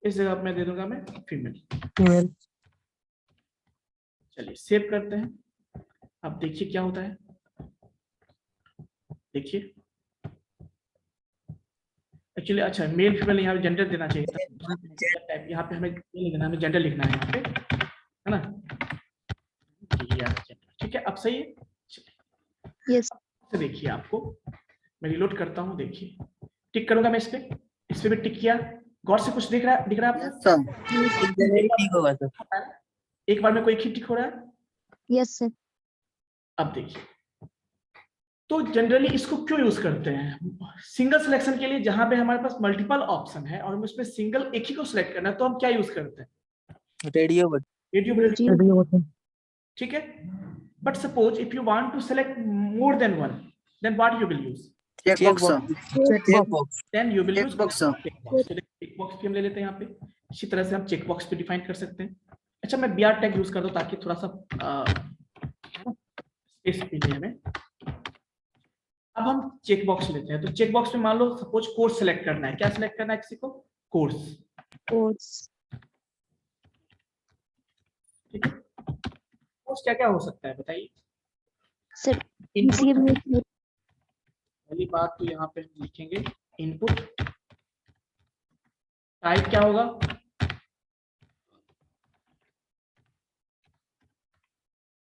इस जगह पे मैं दे दूंगा मैं फीमेल। Female. चलिए सेव करते हैं। अब देखिए क्या होता है, देखिए एक्चुअली अच्छा मेल फीमेल यहाँ पे जेंडर देना चाहिए था, यहाँ पे हमें नहीं देना, हमें जेंडर लिखना है यहाँ पे, है ना। ठीक है, अब सही है। Yes. तो देखिए आपको मैं रिलोड करता हूँ, देखिए टिक करूंगा मैं इस पे भी टिक किया। गौर से कुछ दिख रहा है आपको? Yes sir. ठीक होगा सर। एक बार में कोई टिक हो रहा है? Yes, sir. अब देखिए, तो जनरली इसको क्यों यूज करते हैं? सिंगल सिलेक्शन के लिए, जहां पे हमारे पास मल्टीपल ऑप्शन है और हम उसमें सिंगल एक ही को सिलेक्ट करना है, तो हम क्या यूज करते हैं? Radio button. Radio. Radio button. ठीक है, but suppose if you want to select more than one, then what you will use? Checkbox sir. Checkbox. Then you will use checkbox sir. Checkbox भी हम ले लेते हैं यहाँ पे। इसी तरह से हम चेक बॉक्स भी डिफाइन कर सकते हैं। अच्छा, मैं br टैग यूज कर दूं ताकि थोड़ा सा स्पेस मिले हमें। अब हम चेक बॉक्स लेते हैं, तो चेक बॉक्स में मान लो सपोज कोर्स सेलेक्ट करना है। क्या सेलेक्ट करना है किसी को? कोर्स। Course. ठीक है, कोर्स क्या क्या हो सकता है बताइए? Sir. इनपुट, पहली बात तो यहाँ पे हम लिखेंगे इनपुट। टाइप क्या होगा?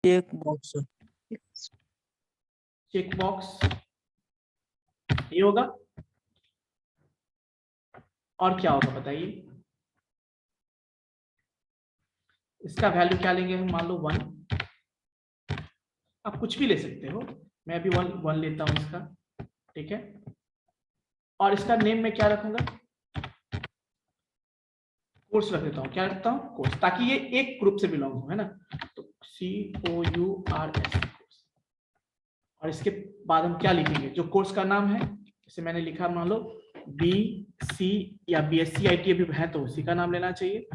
Check box. चेक बॉक्स ये होगा। और क्या होगा बताइए? इसका वैल्यू क्या लेंगे हम? मान लो 1। आप कुछ भी ले सकते हो, मैं अभी 1 लेता हूं इसका। ठीक है, और इसका नेम में क्या रखूंगा? कोर्स रख देता हूँ। क्या रखता हूँ? कोर्स, ताकि ये एक ग्रुप से बिलोंग हो, है ना। तो COURS। और इसके बाद हम क्या लिखेंगे? जो कोर्स का नाम है, जैसे मैंने लिखा मान लो BC या BSc IT अभी है तो उसी का नाम लेना चाहिए,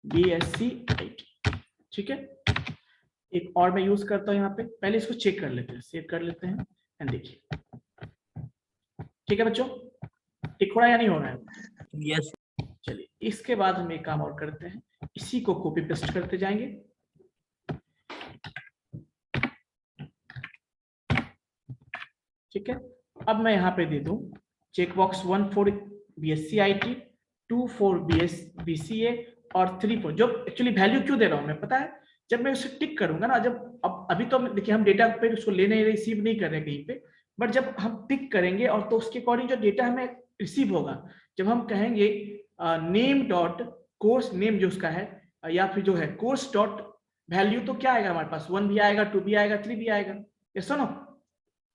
BSc IT। ठीक है, एक और मैं यूज करता हूँ यहाँ पे, पहले इसको चेक कर लेते हैं, सेव कर लेते हैं एंड देखिए, ठीक है बच्चों, ठीक हो रहा है या नहीं हो रहा है? यस चलिए इसके बाद हम एक काम और करते हैं, इसी को कॉपी पेस्ट करते जाएंगे। ठीक है, अब मैं यहाँ पे दे दूं checkbox 1 for BSc IT, 2 for BCA और 3 फॉर, जो एक्चुअली वैल्यू क्यों दे रहा हूं मैं पता है, जब मैं उसे टिक करूंगा ना, जब अब अभी तो देखिए हम डेटा पे उसको ले नहीं रिसीव नहीं कर रहे कहीं पे, बट जब हम टिक करेंगे और तो उसके अकॉर्डिंग जो डेटा हमें रिसीव होगा, जब हम कहेंगे नेम डॉट कोर्स नेम जो उसका है, या फिर जो है कोर्स डॉट वैल्यू, तो क्या आएगा हमारे पास, 1 भी आएगा, 2 भी आएगा, 3 भी आएगा, ये सुनो।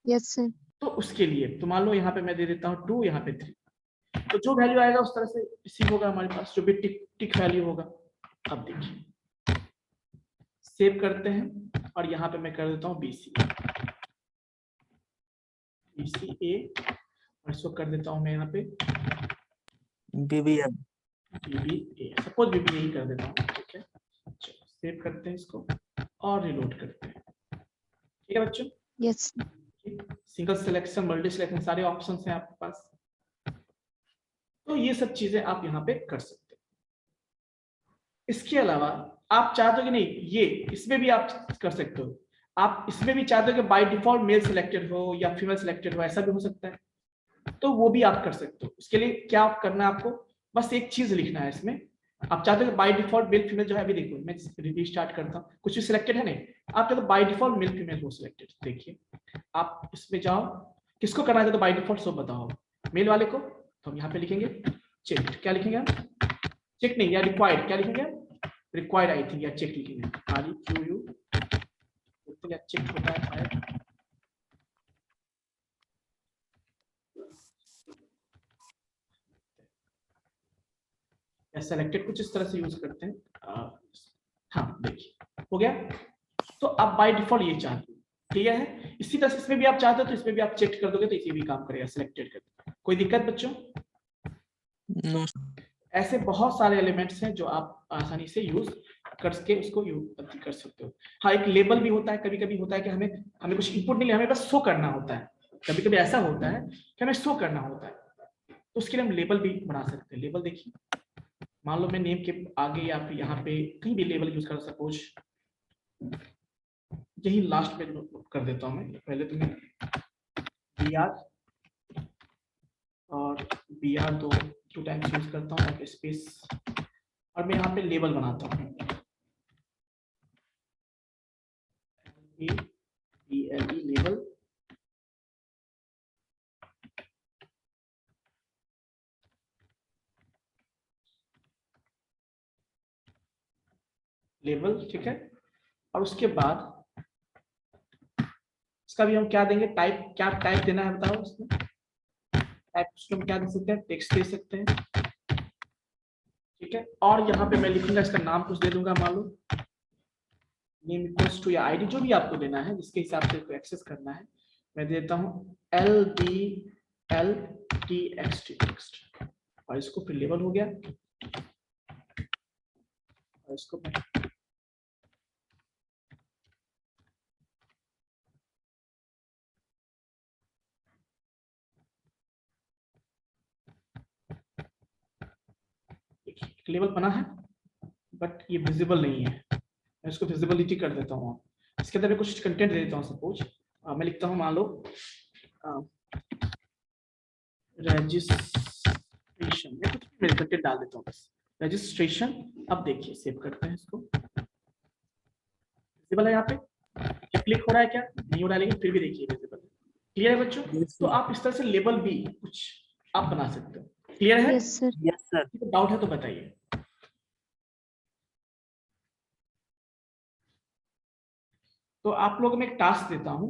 Yes, sir. तो उसके लिए तो मान लो यहाँ पे मैं दे देता हूँ 2, यहाँ पे 3, तो जो वैल्यू आएगा उस तरह से रिसीव होगा हमारे पास, जो भी टिक वैल्यू होगा। अब देखिए सेव करते हैं और यहाँ पे मैं कर देता हूँ बीसीए और इसको कर देता हूँ मैं यहाँ पे बीबीएम बीबीए, सपोज बीबीए ही कर देता हूँ। ठीक है, चलो सेव करते हैं इसको और रिलोड करते हैं। ठीक है बच्चों, Yes. Single selection, multi selection, सारे ऑप्शंस हैं आपके पास, तो ये सब चीजें आप यहाँ पे कर सकते हैं। इसके अलावा आप चाहते हो कि नहीं, ये इसमें भी आप कर सकते हो, आप इसमें भी चाहते हो कि बाय डिफॉल्ट मेल सिलेक्टेड हो या फीमेल सिलेक्टेड हो, ऐसा भी हो सकता है, तो वो भी आप कर सकते हो। इसके लिए क्या करना है आपको, बस एक चीज लिखना है इसमें, आप चाहते हो बाय डिफॉल्ट मेल फीमेल जो है, अभी देखो मैं रीस्टार्ट करता हूँ, कुछ भी सिलेक्टेड है नहीं, आप चाहते हो बाय डिफॉल्ट मेल फीमेल हो सिलेक्टेड, देखिए आप इसमें जाओ, किसको करना है तो बाय डिफॉल्ट सब बताओ, मेल वाले को, तो हम यहाँ पे लिखेंगे चेक, क्या लिखेंगे हम, चेक नहीं या रिक्वायर्ड, क्या लिखेंगे रिक्वायर्ड आई थिंक, या चेक लिखेंगे, REQU, या चेक होता है शायद, या सेलेक्टेड, कुछ इस तरह से यूज करते हैं। हाँ देखिए हो गया, तो आप बाय डिफॉल्ट ये चाहते हो, क्लियर है। इसी तरह से इसमें भी आप चाहते हो तो इसमें भी आप चेक कर दोगे तो इसी भी काम करेगा सिलेक्टेड करके, कोई दिक्कत बच्चों? नो ऐसे बहुत सारे एलिमेंट्स हैं जो आप आसानी से यूज करके उसको यूज कर सकते हो। हाँ एक लेबल भी होता है, कभी कभी होता है कि हमें कुछ इनपुट नहीं, हमें बस शो करना होता है, कभी कभी ऐसा होता है कि हमें शो करना होता है, तो उसके लिए हम लेबल भी बना सकते हैं। लेबल देखिए, मान लो मैं नेम के आगे या फिर यहाँ पे कहीं भी लेबल यूज कर, सपोज यही लास्ट में कर देता हूँ मैं, पहले तो मैं BR और BR दो टाइम्स यूज करता हूँ, और स्पेस, और मैं यहाँ पे लेबल बनाता हूँ LEBL लेबल, लेबल, ठीक है। और उसके बाद इसका भी हम क्या देंगे, टाइप, क्या टाइप देना है बताओ, इसमें टाइप उसको हम क्या दे सकते हैं, टेक्स्ट दे सकते हैं, ठीक है। और यहाँ पे मैं लिखूंगा, इसका नाम कुछ दे दूंगा, मान लो नेम इक्वल्स टू या आईडी, जो भी आपको देना है जिसके हिसाब से इसको एक्सेस करना है, मैं देता हूँ LBLTXT, और इसको फिर लेबल हो गया, और इसको लेबल बना है, बट ये विजिबल नहीं है, मैं इसको विजिबिलिटी कर देता हूँ। इसके अंदर मैं कुछ कंटेंट दे देता हूँ, सपोज मैं लिखता हूँ, मान लो रजिस्ट्रेशन, मैं कुछ भी कंटेंट डाल देता हूँ बस, रजिस्ट्रेशन। अब देखिए सेव करते हैं इसको, विजिबल है यहाँ पे, क्या क्लिक हो रहा है, क्या नहीं हो रहा है, लेकिन फिर भी देखिए विजिबल है। क्लियर है बच्चों? तो आप इस तरह से लेबल भी कुछ आप बना सकते हो। क्लियर है? Yes, sir. Yes sir doubt है तो बताइए। तो आप लोगों में एक टास्क देता हूं,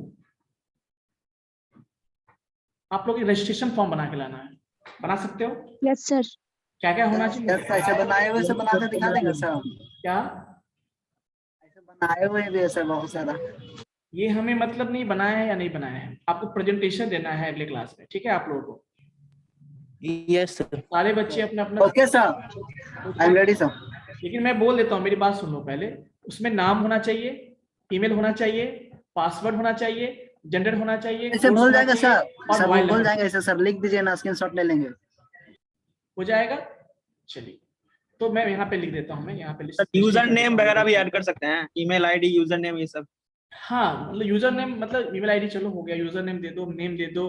आप लोग रजिस्ट्रेशन फॉर्म बना के लाना है, बना सकते हो? Yes, sir. क्या क्या होना चाहिए? ऐसे बनाए हुए से बना के दिखा देंगे सर, क्या ऐसे बनाए हुए भी है सर बहुत सारा। ये हमें मतलब नहीं बनाया है या नहीं बनाया है, आपको प्रेजेंटेशन देना है अगले क्लास में, ठीक है आप लोगों को। यस सर सारे बच्चे अपना अपना, okay sir, I am ready sir. लेकिन मैं बोल देता हूँ, मेरी बात सुन लो पहले, उसमें नाम होना चाहिए, ईमेल होना चाहिए, पासवर्ड होना चाहिए, जेंडर होना चाहिए, ऐसे कोर्स बोल होना जाएगा चाहिए सर, और सब मोबाइल बोल नंबर जाएंगे ऐसे सर, लिख दीजिए ना, स्क्रीनशॉट ले लेंगे। हो जाएगा। चलिए, तो मैं यहाँ पे लिख देता हूँ, मैं यहाँ पे सर यूजर नेम वगैरह भी ऐड कर सकते हैं, ईमेल आईडी, यूजर नेम, ये सब। हाँ, मतलब यूजर नेम, मतलब ईमेल आईडी चलो हो गया, यूजर नेम दे दो, नेम दे दो,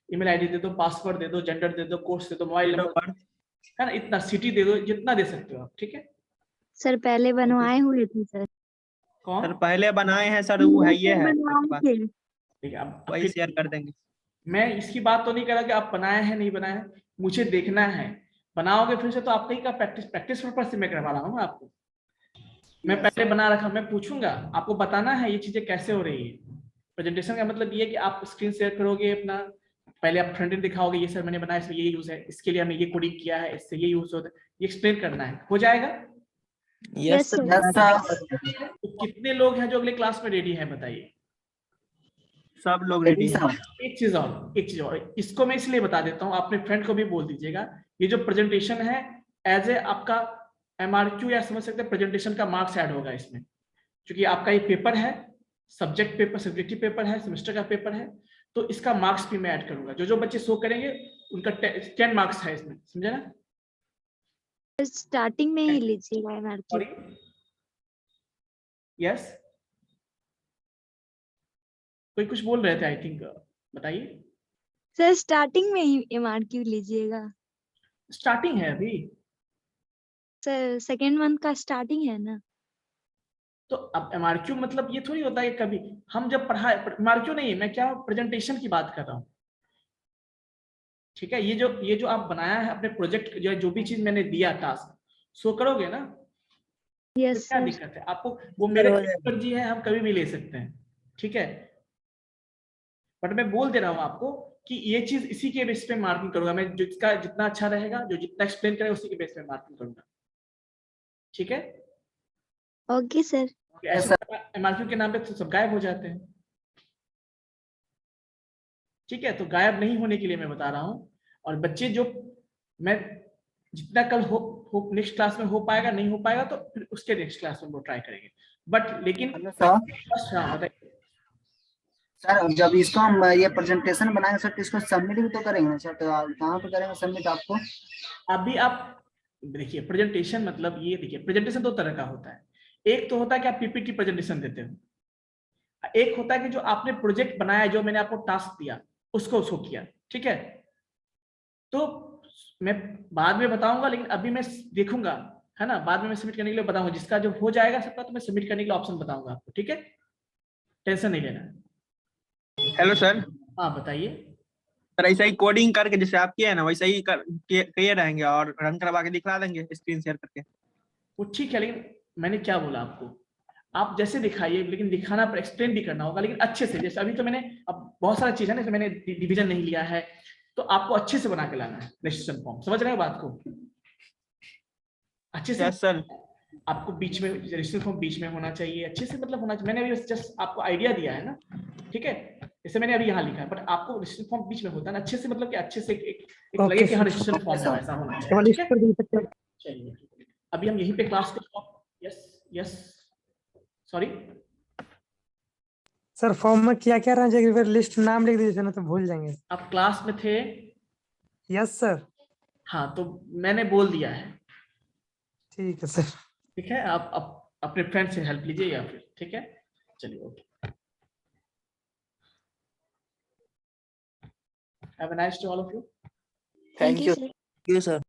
ईमेल आईडी दे दो, पासवर्ड दे दो, जेंडर दे दो, कोर्स दे दो, mobile date of number, birth. है ना, इतना, सिटी दे दो, जितना दे सकते हो आप, ठीक है। सर पहले बनवाए हुए थे सर। कौन? सर पहले बनाए हैं सर, वो है, ये है आपके बनवाए पास, थे। ठीक है, अब वही शेयर कर देंगे। मैं इसकी बात तो नहीं कर रहा कि आप बनाए हैं नहीं बनाए हैं, मुझे देखना है। बनाओगे फिर से तो आपका ही का प्रैक्टिस पर्पस से मैं करवा रहा हूँ आपको। मैं पहले बना रखा, मैं पूछूंगा, आपको बताना है ये चीजें कैसे हो रही है। प्रेजेंटेशन का मतलब ये है कि आप स्क्रीन शेयर करोगे अपना, पहले आप फ्रंट एंड दिखाओगे, ये सर मैंने बनाया, इसमें ये यूज है, इसके लिए हमने ये कोडिंग किया है, इससे ये यूज होता है, ये एक्सप्लेन करना है। हो जाएगा? Yes sir. यस सर, तो कितने लोग हैं जो अगले क्लास में रेडी हैं, बताइए। सब लोग रेडी हैं। एक चीज और, इसको मैं इसलिए बता देता हूँ, अपने फ्रेंड को भी बोल दीजिएगा, ये जो प्रेजेंटेशन है एज ए आपका MRQ या समझ सकते हैं प्रेजेंटेशन का मार्क्स ऐड होगा इसमें, क्योंकि आपका ये पेपर है, सब्जेक्ट पेपर, सब्जेक्टिव पेपर है, सेमेस्टर का पेपर है, तो इसका मार्क्स भी मैं ऐड करूंगा। जो बच्चे शो करेंगे उनका 10 मार्क्स है इसमें, समझे ना? स्टार्टिंग में ही लीजिएगा MRQ। सॉरी, यस, कोई कुछ बोल रहे थे, आई थिंक, बताइए। सर स्टार्टिंग में ही MRQ लीजिएगा। स्टार्टिंग है अभी, सर सेकेंड मंथ का स्टार्टिंग है ना। तो अब MRQ मतलब ये थोड़ी होता है कि कभी हम जब पढ़ाए, MRQ नहीं है, मैं क्या प्रेजेंटेशन की बात कर रहा हूँ, ठीक है। ये जो आप बनाया है अपने प्रोजेक्ट, जो भी चीज मैंने दिया टास्क, शो करोगे ना, तो यस क्या सर। दिक्कत है आपको? वो मेरे मर्जी है, हम कभी भी ले सकते हैं, ठीक है। बट मैं बोल दे रहा हूँ आपको कि ये चीज इसी के बेस पे मार्किंग करूंगा मैं, जिसका जितना अच्छा रहेगा, जो जितना एक्सप्लेन करेगा उसी के बेस पे मार्किंग करूंगा, ठीक है। Okay sir. ऐसे MRQ के नाम पे तो सब गायब हो जाते हैं, ठीक है। तो गायब नहीं होने के लिए मैं बता रहा हूँ, और बच्चे जो, मैं जितना कल हो नेक्स्ट क्लास में हो पाएगा, नहीं हो पाएगा तो फिर उसके नेक्स्ट क्लास में वो ट्राई करेंगे, बट लेकिन हेलो सर। बताइए। सर जब इसको हम ये प्रेजेंटेशन बनाएंगे सर, तो इसको सबमिट भी तो करेंगे ना सर, तो कहाँ पे करेंगे सबमिट आपको? अभी आप देखिए, प्रेजेंटेशन मतलब ये, देखिए प्रेजेंटेशन दो तरह का होता है। एक तो होता है कि आप PPT प्रेजेंटेशन देते हो, एक होता है कि जो आपने प्रोजेक्ट बनाया, जो मैंने आपको टास्क दिया उसको शो किया, ठीक है। तो मैं बाद में बताऊंगा, लेकिन अभी मैं देखूंगा, है ना, बाद में मैं सबमिट करने के लिए बताऊंगा, जिसका जो हो जाएगा सबका, तो मैं सबमिट करने के लिए ऑप्शन बताऊंगा आपको, ठीक है, टेंशन नहीं लेना। Hello sir. हाँ बताइए। सर ऐसा ही कोडिंग करके जैसे आप किए हैं ना, वैसा ही किए रहेंगे और रन करवा के दिखला देंगे स्क्रीन शेयर करके। वो ठीक है, लेकिन मैंने क्या बोला आपको, आप जैसे दिखाइए, लेकिन दिखाना पर एक्सप्लेन भी करना होगा, लेकिन अच्छे से। जैसे अभी तो मैंने, अब बहुत सारा चीज है ना, जैसे मैंने डिवीजन नहीं लिया है, तो आपको अच्छे से बना के लाना है रजिस्ट्रेशन फॉर्म, समझ रहे हो बात को? अच्छे से। Yes sir. आपको बीच में रजिस्ट्रेशन फॉर्म बीच में होना चाहिए, अच्छे से मतलब होना चाहिए। मैंने अभी जस्ट आपको आइडिया दिया है ना, ठीक है, जैसे मैंने अभी यहाँ लिखा है, बट आपको रजिस्ट्रेशन फॉर्म बीच में होता है ना, अच्छे से, मतलब कि अच्छे से एक लगे कि हाँ रजिस्ट्रेशन फॉर्म है, ऐसा होना चाहिए, ठीक है। चलिए, अभी हम यहीं पे क्लास को, यस सॉरी सर फॉर्म में क्या क्या रहना चाहिए, फिर लिस्ट नाम लिख दीजिए ना, तो भूल जाएंगे। आप क्लास में थे? Yes sir. हाँ, तो मैंने बोल दिया है, ठीक है सर। ठीक है। आप अपने फ्रेंड से हेल्प लीजिए या फिर, ठीक है। चलिए, okay, have a nice day all of you. Thank you sir. You sir.